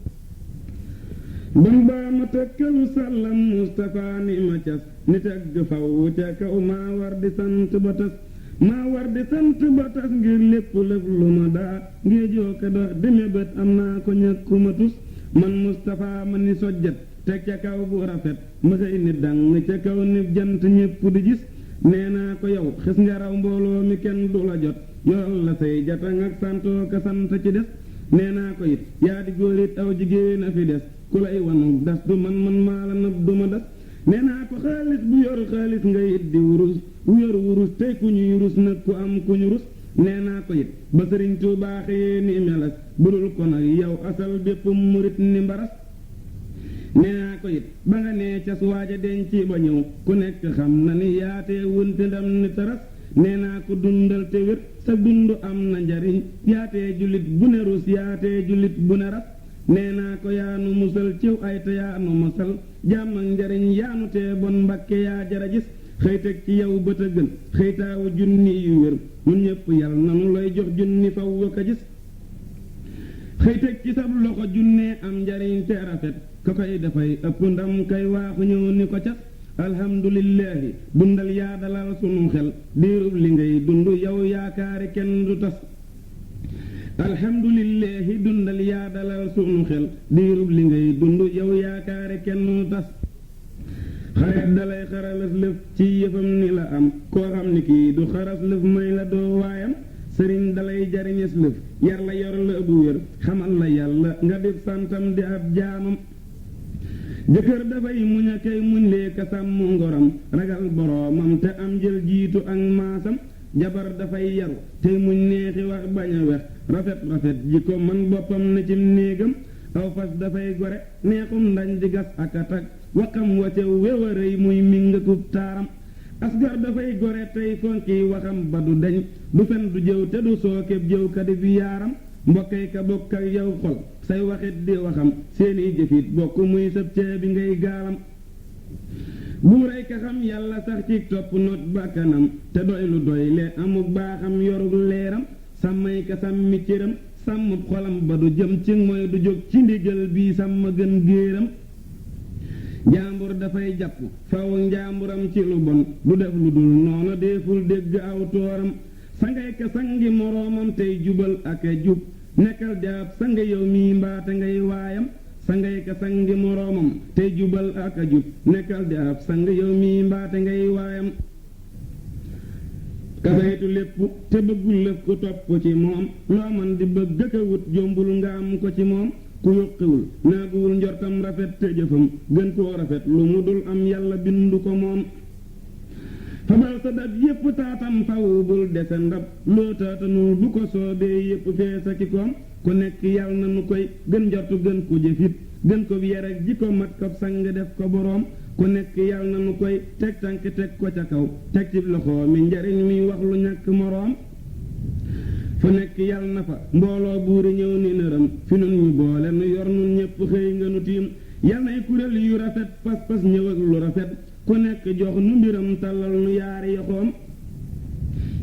bam baa ma tëkkalu sàllam Mustapha ni ma cas ni tëgg faw ca kaw maa war di sant ba tas maa war di sant ba tas ngir lépp lëf lu ma daa ngir jooka dox di mébét am naa ko ñàkkuma tus man Mustapha ma ni sojjat teg ca kaw bu rafet ma xëy ni dang ca kaw ni jant ñépp di gis nee naa ko yow xis nga raw mbooloo mi kenn du la jot yoral la say jatang ak santoo ka sant ci des nee naa ko it yaa di góor it aw jigéen a fi des ku lay wanu das du man maa la nab du ma das nee naa ko xaalis bu yor xaalis nga it di wurus bu yor wurus tey ku ñuy rus nag ku am ku ñu rus nee naa ko it ba Sëriñ Tuubaa xëyee ni melas budul ko nag yow asal bépp murit ni mbaras nee naa ko it ba nga nee cas waaja denc ba ñëw ku nekk xam na ni yaatee wunte ndam ni taras nee naa ko dundal te wér sa dund am na njariñ yaatee jullit bu ne rus yaatee jullit bu ne ras nee naa ko yaanu musal ciw ay te yaanu musal jàmm ak njariñ yaanu tee bon mbakke yaa jara gis xëy teg ci yow bët a gën xëytaawu junni yu wér ñun ñëpp yal nanu lay jox junni faw ko gis kay teg ci sab loxo junne am njariñ te rafet ka koy dafay ëpp ndam kay waaxu ñëw ni ko ca alhamdulillahi dundal yaa dalal sunu xel diirub li ngay dund yow yaakaari kenn du tas alhamdulillahi dundal yaa dalal sunu xel diirub li ngay dund yow yaakaari kenn du tas xaret dalay xaralas lëf ci yëfam ni la am koo xam ni kii du xaras lëf may la doo waayam sëriñ dalay jariñes lëf yar la yor la bu wér xamal la yàlla nga def santam di ab jaamam jëkkër dafay muñ a kay muñ lee ka sàmm ngoram ragal boroomam te am jël jiitu ak maasam jabar dafay yaru tey muñ neexi wax bañ a wex rafet rafet ji ko man boppam na cim néegam aw fas dafay gore neexum ndañ di gas ak a tag waxam watew wéwërëy muy mingakub taaram asgar dafay gore tey fonki waxam ba du deñ du fen du jëw te du sookeb jëw ka di fi yaaram mbokkay ka bokk ak yow xol say waxit di waxam seeni jëfit bokk muy sëb cee bi ngay gaalam buuray ka xam yàlla sax ci topp not bakkanam te doy lu doy le amuk baaxam yorug leeram sàmmay ka sàmmi cëram sàmmub xolam ba du jëm ci mooy du jóg ci ndigal bii sàmm gën géeram njaambur dafay jàpp faw njaamburam ci lu bon du def lu dul noona deeful dégg aw tooram sangay ka sangi moroomam tey jubal ak a jub nekkal jaab sanga yow mii mbaate ngay waayam sangay ka sangi moroomam tey jubal ak a jub nekkal jaab sanga yow mii mbaate ngay waayam kasaytu lépp te bëggul lëf ko topp ci moom loo man di bëgg ka wut jombul nga am ko ci moom ku yuqiwul naaguwul njortam rafet te jëfam gën koo rafet lu mu dul am yàlla bindu ko moom fabal sa dab yépp taatam faw bul dese ndab loo taatanul bu ko soobee yépp feesa ki koom ku nekk yàlla na nu koy gën njortu gën ko jëfit gën ko bi yarek ji ko mat ko sang def ko boroom ku nekk yàlla na nu koy teg tànk teg ko ca kaw teg ci loxo mi njariñ mi wax lu ñàkk moroom fu nekk yàlla na fa mbooloo buuri ñëw ni nërëm fi nun ñu boole nu yor nun ñépp xëy nga nu tiim yal nay kuréel yu rafet pas-pas ñëw ak lu rafet ku nekk jox nu mbiram tàllal nu yaari yoxoom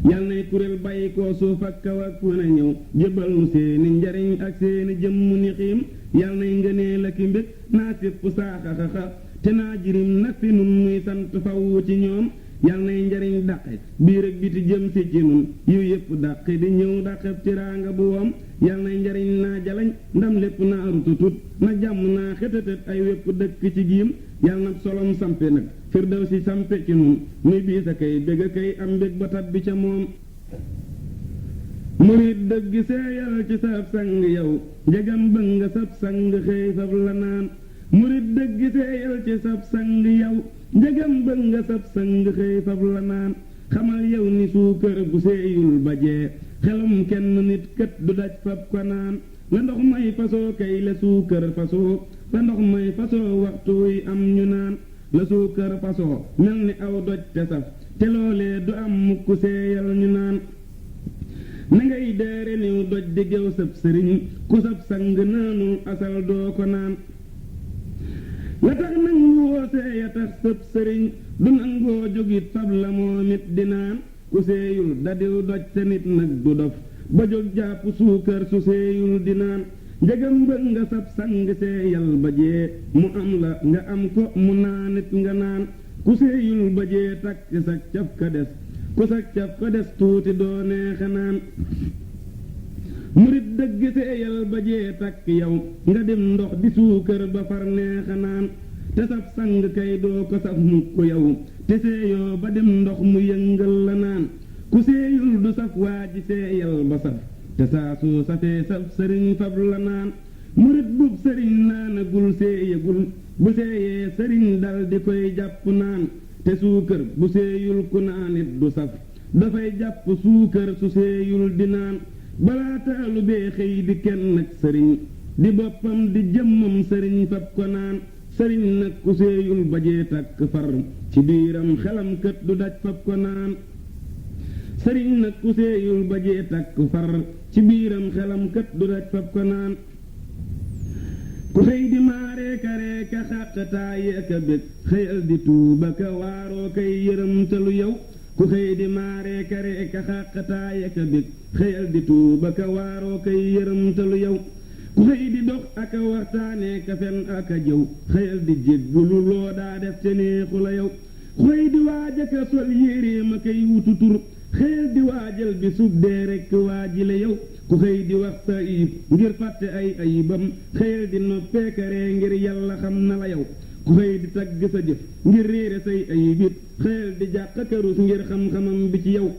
yal nay kuréel bàyyi koo suuf ak kaw ak fu ne ñëw jëbal nu seeni njariñ ak seeni jëm mu ni xiim yal nay ngënee la ki mbég naa sépp saaxaxaxa te naa jirim nag fi nun muy sant faw ci ñoom yal nay njariñ dàqe biir ak biti jëm si ci nun yu yépp dàqe di ñëw dàqeb tiraanga bu woom yal nay njariñ naa jalañ ndam lépp naa rututut na jàmm naa xëtëtët ay wépp dëkk ci giim yal na solom sampe nag firdaw si sampe ci nun muy biis a kay bég a kay am mbég ba tat bi ca moom murit dëgg seeyal ci sab sang yow njegam bëgg nga sab sang xëy fab la naan murit dëgg seeyal ci sab sang yow njegam bëgg nga sab sang xëy fab la naan xamal yow ni suukar bu seeyul ba jee xelum kenn nit kët du daj fab ko naan la ndox may fasoo kay la suukar fasoo la ndox may fasoo waxtu wi am ñu naan la suukar fasoo mel ni aw doj te saf te loolee du am mukk seeyal ñu naan na ngay deere niw doj di géew sab sëriñ ku sab sang naanul asal doo ko naan la tax nanguwoo seeya tax sab sëriñ du nangoo jógit fab la moom it di naan ku seeyul dadiw doj te nit nag du dof ba jóg jàpp suukar su seeyul di naan njëgam bëgg nga sab sang seeyal ba jee mu am la nga am ko mu naanit nga naan ku seeyul ba jee takk sak caf ka des ku sak caf ka des tuuti doo neexe naan murit dëgg seeyal ba jee takk yow nga dem ndox di suukar ba far neexe naan te sab sang kay doo ko saf mukk yow te seeyoo ba dem ndox mu yëngal la naan ku seeyul du saf waa ji seeyal ba saf te saa soo safee saf sëriñ fab la naan murit bub sëriñ naanagul seeyagul bu seeyee sëriñ dal di koy jàpp naan te suukar bu seeyul ku naanit du saf dafay jàpp suukar su seeyul di naan balaa taalu bee xëy di kenn ak sëriñ di boppam di jëmmam sëriñ fab ko naan sëriñ nag ku seeyul bajee takk far ci biiram xelam kët du daj fab ko naan sëriñ nag ku seeyul bajee takk far ci biiram xelam kët du daj fab ko naan ku xëy di maaree karee ka xàqtaayee ka bég xëyal di tuuba ka waaroo kay yërëm talu yow ku xëy di maaree karee ka xàqtaayee ka bég xëyal di tuuba ka waaroo kay yërëm talu yow ku xëy di dox aka waxtaanee ka fen aka jëw xëyal di jéggulu loo daa def te neexu la yow ku xëy di waaja ka sol yéreem a kay wutu tur xëyal di waajal bi sub dee rekk waajile yow ku xëy di wax sa ayib ngir fàtte ay ayibam xëyal di noppeekaree ngir yàlla xam na la yow ku xëy di tagg sa jëf ngir réere say ayibit xëyal di jàq karus ngir xam-xamam bi ci yow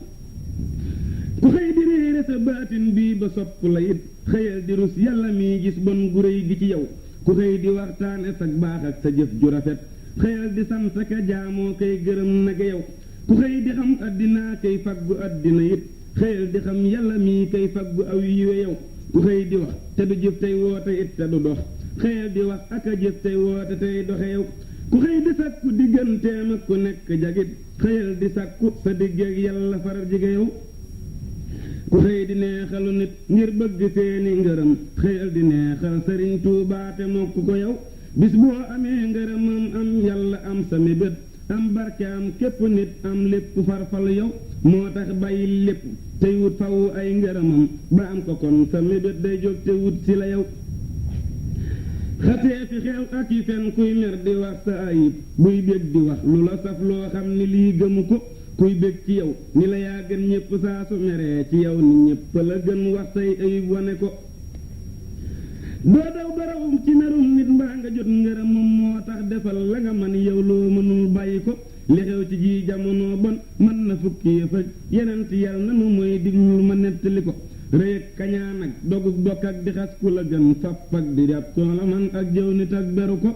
ku xëy di réere sa baatin bii ba sopp la it xëyal di rus yàlla mi gis bon gu réy gi ci yow ku xëy di waxtaane sa baax ak sa jëf ju rafet xëyal di sant ka jaamoo kay gërëm naka yow ku xëy di xam addinaa kay faggu addina it xëyal di xam yàlla mii kay faggu aw yiwe yow ku xëy di wax te du jëf tey woote it te du dox xëyal di wax ak a jëf tey woote tey doxe yow ku xëy di sàkku digganteem ak ku nekk jagit xëyal di sàkku sa digg ak yàlla far jige yow ku xëy di neexalu nit ngir bëgg seeni ngërëm xëyal di neexal sëriñ Tuubaa te mokk ko yow bis boo amee ngërëmam am yàlla am sa mébét am barke am képp nit am lépp farfal yow moo tax bàyyi lépp tey wut faw ay ngërëmam ba am ko kon sa mébét day jóg te wut si la yow xatee fi xew ak yi fen kuy mer di wax sa ayib buy bég di wax lu la saf loo xam ni lii gëmu ko kuy bég ci yow ni la yaa gën ñépp saa su meree ci yow ni ñépp la gën wax say ayib wane ko doo daw barawum ci merum nit mbaa nga jot ngërëmam moo tax defal la nga man yow loo mënul bàyyi ko li xew ci ji jamono bon mën na fukki yëf ak yeneen ci yàlla nanu mooy diglul ma nettali ko rëy ak kañaan ak dogug bokk ak di xas ku la gën fapp ak di dab ko la man ak jëw nit ak beru ko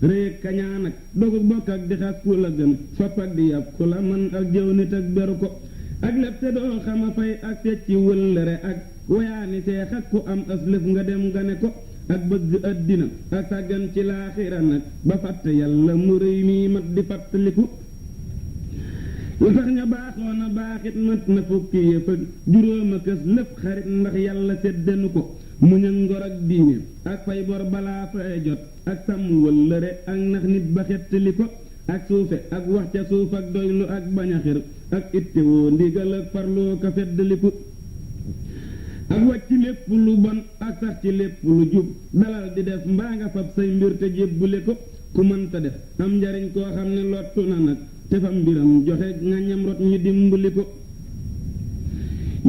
rëy ak kañaan ak dogug bokk ak di xas ku la gën fapp ak di yab ku la man ak jëw nit ak beru ko ak lépp te doo xama fay ak fecci wëllëre ak wayaani seex ak ku am aslëf nga dem gane ko ak bëgg àddina ak sàggan ci laaxira nag ba fàtte yàlla mu rëy mii mat di fàttaliku lu tax nga baaxoon a baaxit mat na fukki yëf ak juróom a kës lépp xarit ndax yàlla seddenu ko muñ ak ngor ak diine ak fay bor balaa fay jot ak sàmm wëllëre ak nax nit ba xettali ko ak suufe ak wax ca suuf ak doylu ak bañ a xir ak ittewoo ndigal ak farloo ka feddaliku ak wàcc lépp lu bon ak sax ci lépp lu jub dalal di def mbaa nga fab say mbir te jébbule ko ku mënta def am njariñ koo xam ne lottu na nag te fa mbiram joxe nga ñam rot ñu dimbali ko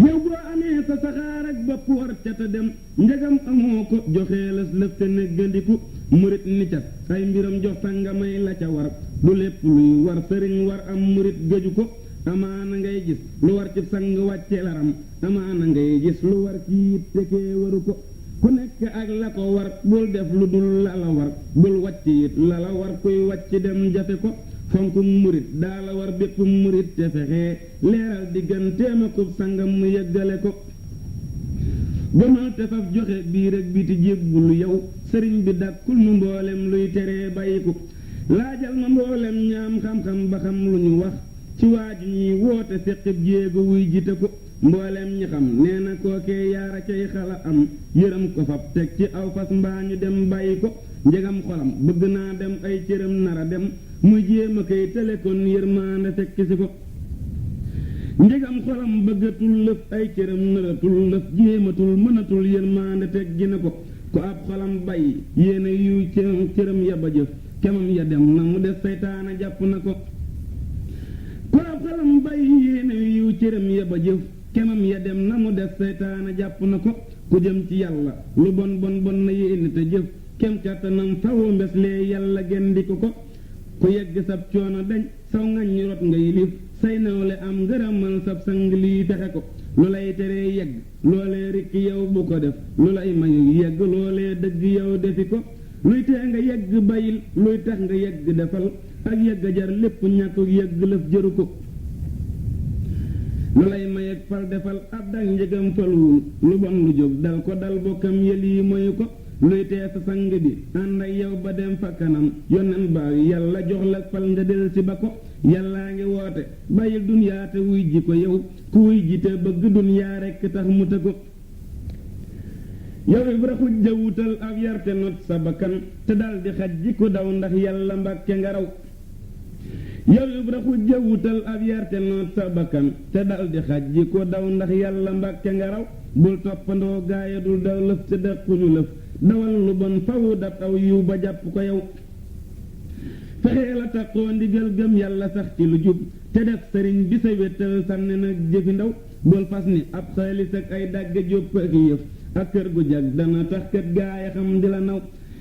yow boo amee sa saxaar ak bopp war ca te dem njagam amoo ko joxee las lëf te neggandiku murit ni ca ay mbiram jox sa nga may la ca war du lépp luy war sëriñ war am murit gëju ko amaana ngay gis lu war ci sang wàcce laram amaana ngay gis lu war ci it tekee waru ko ku nekk ak la ko war bul def lu dul la la war bul wàcc it la la war kuy wàcc dem jafe ko fonk murit daa la war bépp murit te fexee leeral digganteem akub sangam mu yeggale ko gëmal te faf joxe biir ak biti jébbulu yow sëriñ bi dàkkul nu mboolem luy teree bàyyiku laajal ma mboolem ñaam xam-xam ba xam lu ñu wax ci waaju ñuy woote feqib jéego wuy jite ko mboolem ñi xam nee na kookee yaara cay xala am yërëm ko fab teg ci aw fas mbaa ñu dem bàyyi ko njegam xolam bëgg naa dem ay cëram nara dem muy jéem a koy telekon yërmaande fekki si ko njegam xolam bëggatul lëf ay cëram naratul lëf jéematul mënatul yërmaande teg gi na ko ku ab xolam bàyyi yéena yu cëram ya ba jëf kemam ya dem na mu def seytaana jàpp na ko ku ab xolam bàyyi yéena yu cëram ya ba jëf kemam ya dem na mu def seytaana jàpp na ko ku jëm ci yàlla lu bon bon bon na yéene te jëf kem kàttanam fawu mbes lee yàlla gendiku ko ku yegg sab coono dañ saw ngañ rot ngay lif say nawle am ngërëmal sab sang lii fexe ko lu lay teree yegg loolee rikki yow bu ko def lu lay mayu yegg loolee dëgg yow defi ko luy tee nga yegg bayil luy tax nga yegg defal ak yegg jar lépp ñàkk yegg lëf jëru ko lu lay mayeg fal defal ab dag njëgam falwul lu bon lu jóg dal ko dal bokkam yël yi moyu ko luy tee sa sang bi ànd ak yow ba dem fa kanam yonen ba yàlla jox la fal nga del ci ba ko yàllaa ngi woote bàyyil dunyaa te wuy ji ko yow ku wuy ji te bëgg dunyaa rekk tax mu te ko yow ibra xujja wutal ab yarte not sa bakkan te dal di xaj ji ku daw ndax yàlla mbàkke nga raw yow ibra xujja wutal ab yarte not sa bakkan te dal di xaj ji ku daw ndax yàlla mbàkke nga raw bul toppandoo gaaya dul daw lëf te dëkkuñu lëf dawal lu bon fawu dab aw yiw ba jàpp ko yow fexee la taqoo ndigal gëm yàlla sax ci lu jub te def sëriñ bi sa wéttal sànni nag jëfi ndaw bul fas ni ab xaalis ak ay dàgg jópp ak yëf ak kër gu jag dana tax kët gaaya xam di la naw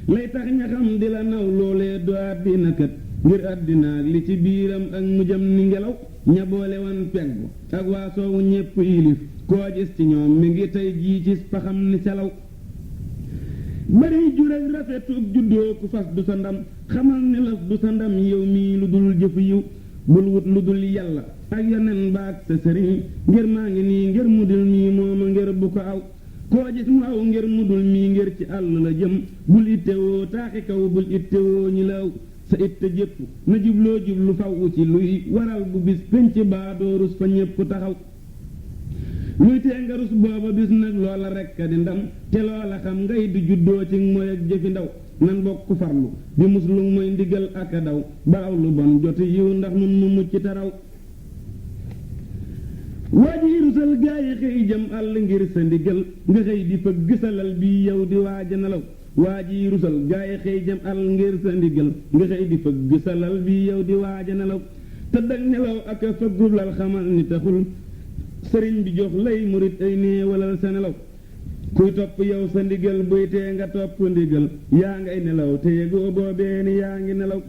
lay tax ña xam di la naw loolee du àddina kët ngir àddinaak li ci biiram ak mujjam ni ngelaw ña boole wan peggu ak waa soowu ñépp yilif koo gis ci ñoom mi ngi tey jii ci paxam ni selaw bari jur ak rafetug juddoo ku fas du sa ndam xamal ni laf du sa ndam yow mii lu dul jëfu yiw bul wut lu dul yàlla ak yonen baak sa sëriñ ngir maa ngi nii ngir mu dul mii mooma ngir bu ko aw koo gis mu aw ngir mu dul mii ngir ci àll la jëm bul ittewoo taaxi kaw bul ittewoo ñi la aw sa itte jépp na jubloo jublu faw ci luy waral bu bis pénc baa doo rus fa ñépp taxaw luy tee nga rus booba bis nag loola rekk di ndam te loola xam ngay di juddoo ci mooy ak jëfi ndaw nan bokk farlu di muslu mooy ndigal ak a daw baraw lu bon joti yiw ndax nun mu mucc taraw waa ji rusal gaa yi xëy jëm àll ngir sa ndigal nga xëy di fëgg salal bii yow di waaja nelaw waa ji rusal gaa yi xëy jëm àll ngir sa ndigal nga xëy di fëgg salal bii yow di waaja nelaw tëdd ak nelaw ak a fëggub lal xamal ni taxul sëriñ bi jox lay murit ay néewalal sa nelaw kuy topp yow sa ndigal buy tee nga topp ndigal yaa ngay nelaw te yegoo boobee ni yaa ngi nelaw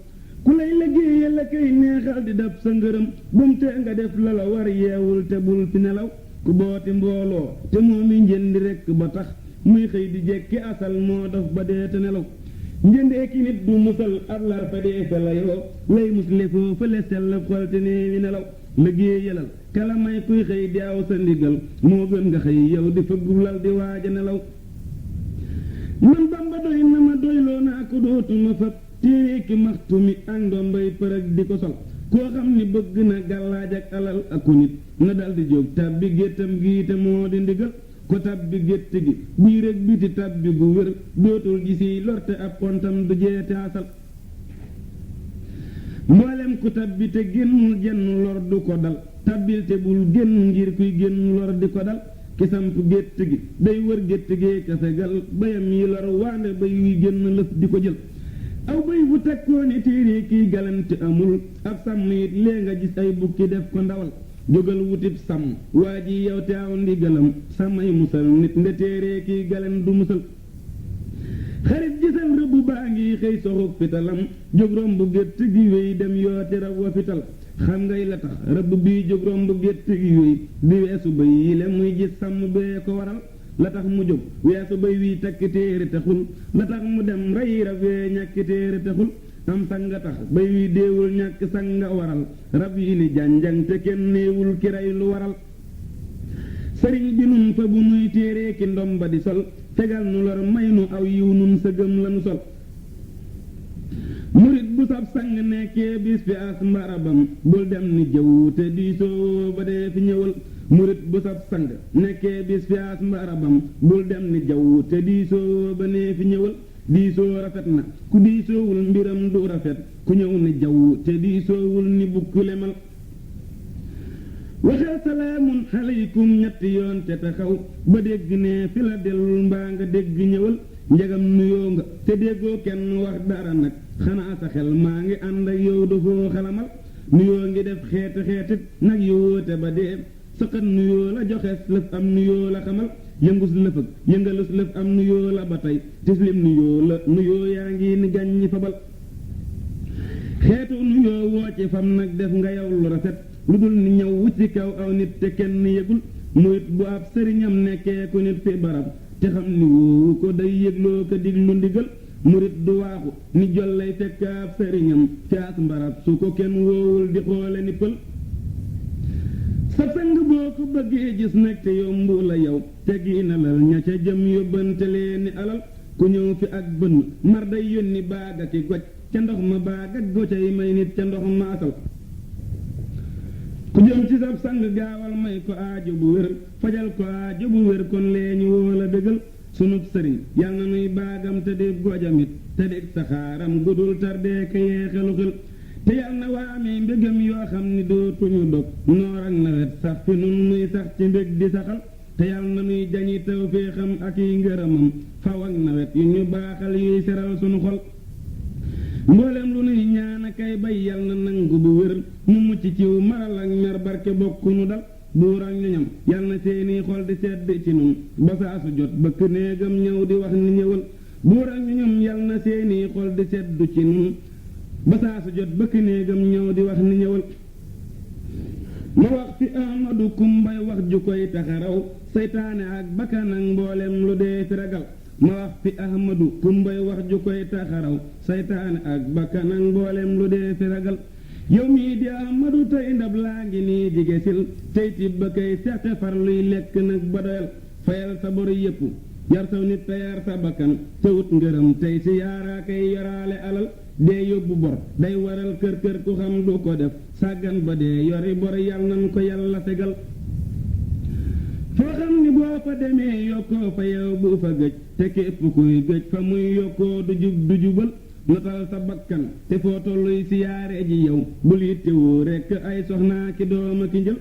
ku lay liggéeyal la kay neexal di dab sa ngërëm bu mu tee nga def la la war yeewul te bul fi nelaw ku booti mbooloo te moomi njëndi rekk ba tax muy xëy di jekki asal moo dof ba dee te nelaw njëndee ki nit du musal ab lar fa dee fa la yoo lay musle foofu le sell xol te nee wi nelaw liggéeyalal kala may kuy xëy di aw sa ndigal moo gën nga xëy yow di fëggulal di waaja nelaw man Bamba doy na ma doyloo naa ko dootuma fab téere ki maxtu mi ak ndombay përëg di ko sol koo xam ni bëgg na gàllaaj ak alal aku nit na daldi jóg tàbbi géttam gii te moo di ndigal ko tàbbi gétt gi biir ak biti tàbbi gu wér dootul gisi lorte ab xontam du jeete asal mboolem ku tabbi te génnul jenn lor du ko dal tabbil te bul génn ngir kuy génn lor di ko dal ki samp gétt gi day wër gétt gee kasegal bayam yi lor waande bay yuy génn lëf di ko jël aw bay bu takkooni téere kiy galante amul ab sàmm it lee nga gis ay bukki def ko ndawal jógal wutib sàmm waa ji yow te aw ndigalam sàmmay musal nit nde téere kiy galen du musal xarit gisal rëbb baa ngi xëy soxug fitalam jóg romb gétt gi wéy dem yooti rab wa fital xam ngay la tax rëbb bii jóg romb gétt gi wéy di weesu bay yi le muy gis sàmm bee ko waral la tax mu jóg weesu bay wi takk téere taxul la tax mu dem rey rab wee ñàkk téere taxul am sanga tax bay wi déewul ñàkk sanga waral rab yi ni jànjang te kenn néewul ki rey lu waral sëriñ bi nun fa bu nuy téere ki ndomba di sol tegal nu lor may nu aw yiw nun sëgëm lanu sol murit bu sab sang nekkee bis fi as mbarabam bul dem ni jëw te diisoo ba dee fi ñëwal murit bu sab sang nekkee bis fi as mbarabam bul dem ni jëw te diisoo ba nee fi ñëwal diisoo rafet na ku diisoowul mbiram du rafet ku ñëw ni jëw te diisoowul ni bukk lemal waxee salaamun aleykum ñetti yoon te taxaw ba dégg ne fi la dellul mbaa nga dégg ñëwal njegam nuyoo nga te déggoo kenn wax dara nag xanaa sa xel maa ngi ànd ak yow dafoo xalamal nuyoo ngi def xeeti xeetit nag yowoote ba dee saqat nuyoo la joxees lëf am nuyoo la xamal yëngus lëfëg yëngalus lëf am nuyoo la ba tey tislim nuyoo la nuyoo yaa ngi ni gàññi fabal xeetu nuyoo woo ci fam nag def nga yow lu rafet lu dul ni ñëw wuti kaw aw nit te kenn yëgul murit bu ab sëriñam nekkee ku nit fi barab te xam ni woowu ko day yëgloo ko diglu ndigal murit du waaxu ni jollay fekk ab sëriñam fi as mbarab su ko kenn woowul di xoole ni pël sa sang boo ko bëggee gis nag te yombu la yow te giina lal ña ca jëm yóbbante leen ni alal ku ñëw fi ak bënn mar day yónni baaga ki goj ca ndox ma baaga gocay may nit ca ndox ma asal ku jëm ci sab sang gaawal may ko aajo bu wér fajal ko aajo bu wér kon leeñu woo la dëggal sunub sëriñ yal na nuy baagam te di gojamit te di saxaaram gudul tardee ka yeexelu xel te yal na waamee mbégam yoo xam ni dootuñu dog noor ak nawet sax fi nun nuy sax ci mbég di saxal te yal na nuy jañi tawféexam ak yi ngërëmam faw ak nawet yu ñu baaxal yuy seral sunu xol mboolem lu nuy ñaan akay bay yal na nangu bu wér mu mucc ciw maral ak mer barke bokku nu dal buur ak ñoñam yal na seeni xol di sedd ci nun ba saa su jot bëkk néegam ñëw di wax ni ñëwal buur ak ñoñam yal na seeni xol di sedd ci nun ba saa su jot bëkk néegam ñëw di wax ni ñëwal ma wax fi Ahmadu kumbay wax ju koy taxaraw seytaane ak bakkan ak mboolem lu dee fi ragal ma wax fi Ahmadu kumbay wax ju koy taxaraw seytaane ak bakkan ak mboolem lu dee fi ragal yow mii di Ahmadu tey ndab laa ngi nii jige sil tey tibb ba kay seqe far luy lekk nag ba doyal fayal sa bor yépp yar saw nit te yar sa bakkan te wut ngërëm tey si yaaraa kay yoraale alal dee yóbbu bor day waral kër kër ku xam du ko def sàggan ba dee yori bor yal nan ko yàlla fegal foo xam ni boo fa demee yokkoo fa yow bu fa gëj te képp kuy gëj fa muy yokkoo du jub du jubal notal sa bakkan te foo tolluy siyaare ji yow bul yittewoo rekk ay soxnaa ki dooma ki njël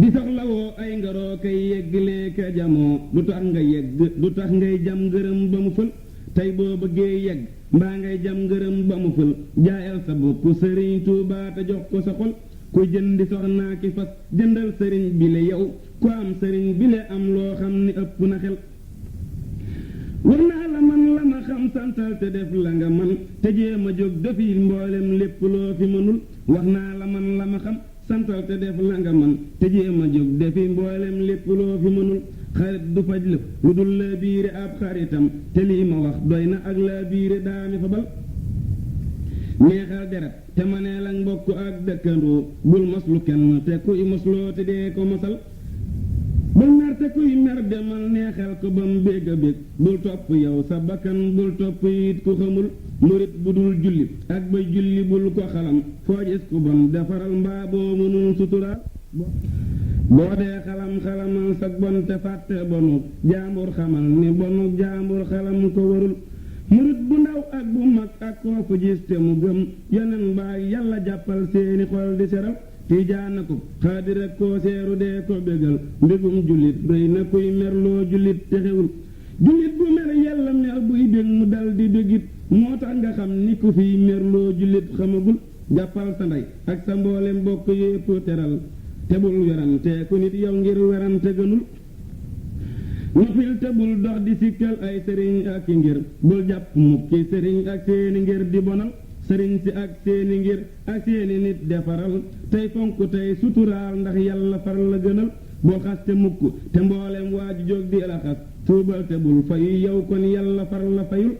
di soxlawoo ay ngaroo kay yegglee ka jamoo du tax nga yegg du tax ngay jam ngërëm ba mu fël tey boo bëggee yegg mbaa ngay jam ngërëm ba mu fël jaayal sa bopp sëriñ Tuubaa te jox ko sa xol ku jëndi soxnaa ki fas jëndal sëriñ bi le yow ku am sëriñ bi le am loo xam ni ëpp na xel war naa la man la ma xam santal te def la nga man te jéem a jóg defi mboolem lépp loo fi mënul wax naa la man la ma xam santal te def la nga man te jéem a jóg defi mboolem lépp loo fi mënul xarit du faj lépp lu dul la biire ab xaritam te lii ma wax doy na ak la biire daami fa bal neexal deret te ma nee la mbokk ak dëkkandoo bul moslu kenn te kuy mosloo te dee ko mosal bul mer te kuy mer demal neexal ko ba mu bég a bég bul topp yow sa bakkan bul topp it ku xamul murit bu dul julli ak bay julli bul ko xalam foo gis ku bon defaral mbaa boo mënul suturaal boo dee xalam-xalamal sa bon te fàtte bonu jaambur xamal ni bonu jaambur xalam ko warul murit bu ndaw ak bu mag ak koo fu gis te mu gëm yonen baa yàlla jàppal seeni xol di seral tiijaana ko xaadir ak koo seeru dee ko bégal mbégum jullit rëy na kuy merloo jullit te xewul jullit bu mer yàlla mer buy bég mu dal di bégit moo tax nga xam ni ku fiy merloo jullit xamagul jàppal sa ndey ak sa mboolem bokk yépp teral te bul werante ku nit yow ngir werante gënul nopil te bul dox di sikkal ay sëriñ ak i ngir bul jàpp mukki sëriñ ak seeni ngir di bonal sëriñ si ak seeni ngir ak seeni nit defaral tey fonk tey suturaal ndax yàlla far la gënal bul xaste mukk te mboolem waaju jóg di la xas tuubal te bul fayu yow kon yàlla far la fayul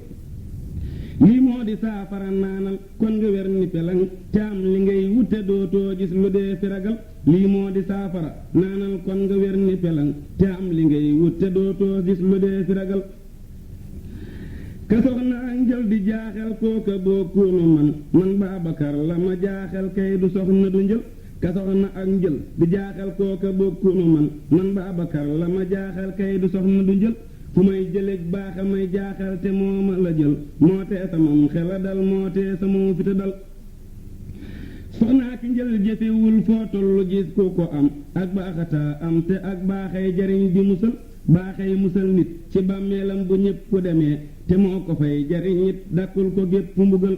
lii moo di saafara naanal kon nga wer ni pelang te am li ngay wute dootoo gis lu dee fi ragal lii moo di saafara naanal kon nga wer ni pelang te am li ngay wute dootoo gis lu dee fi ragal ka soxna ak njël di jaaxal kooka bokkunu man Baabakar la ma jaaxal kay du soxna du njël ka soxna ak njël di jaaxal kooka bokkunu man Baabakar la ma jaaxal kay du soxna du njël fu may jëleeg baaxa may jaaxal te moo ma la jël moo tee samam xela dal moo tee sama fita dal soxnaa ki njël jëfewul foo tollu gis ku ko am ak baaxataa am te ak baaxay jariñ di musal baaxay musal nit ci bàmmeelam bu ñépp ku demee te moo ko fay jariñ it dàkkul ko gépp mbugal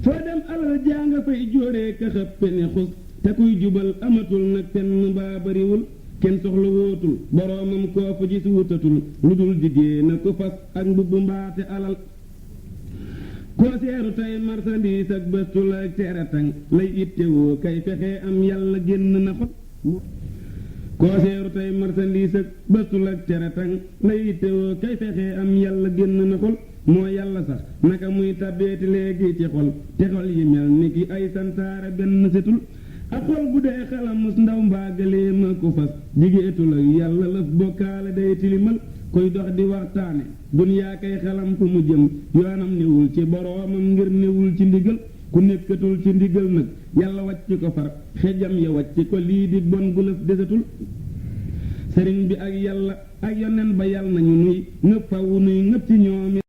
foo dem alal jaa nga fay jóoree ka xëppe ne xus te kuy jubal amatul nag fenn baa bariwul kenn soxla wootul boroomam koo fa gis wutatul lu dul jigéen a ko fas ak mbubb mbaate alal koo seeru tey marsandiis ak bëstul ak teretang lay ittewoo kay fexe am yàlla génn na xol koo seeru tey marsandiis ak bëstul ak teretang lay ittewoo kay fexe am yàlla génn na xol moo yàlla sax naka muy tabbeeti léegi ci xol te xol yi mel ni ki ay santaare benn setul ak xol bu dee xalamus ndaw mbaagalee ma ko fas jigéetul ak yàlla lëf bokkaale day tilimal koy dox di waxtaane dunyaa kay xalam fu mu jëm yoonam newul ci boroomam ngir newul ci ndigal ku nekkatul ci ndigal nag yàlla wàcc ko far xejam ya wàcc ko lii di bon gu lëf desatul sëriñ bi ak yàlla ak yonen ba yàlla nañu nuy ngëpp fawu nuy ngëpp ci ñoom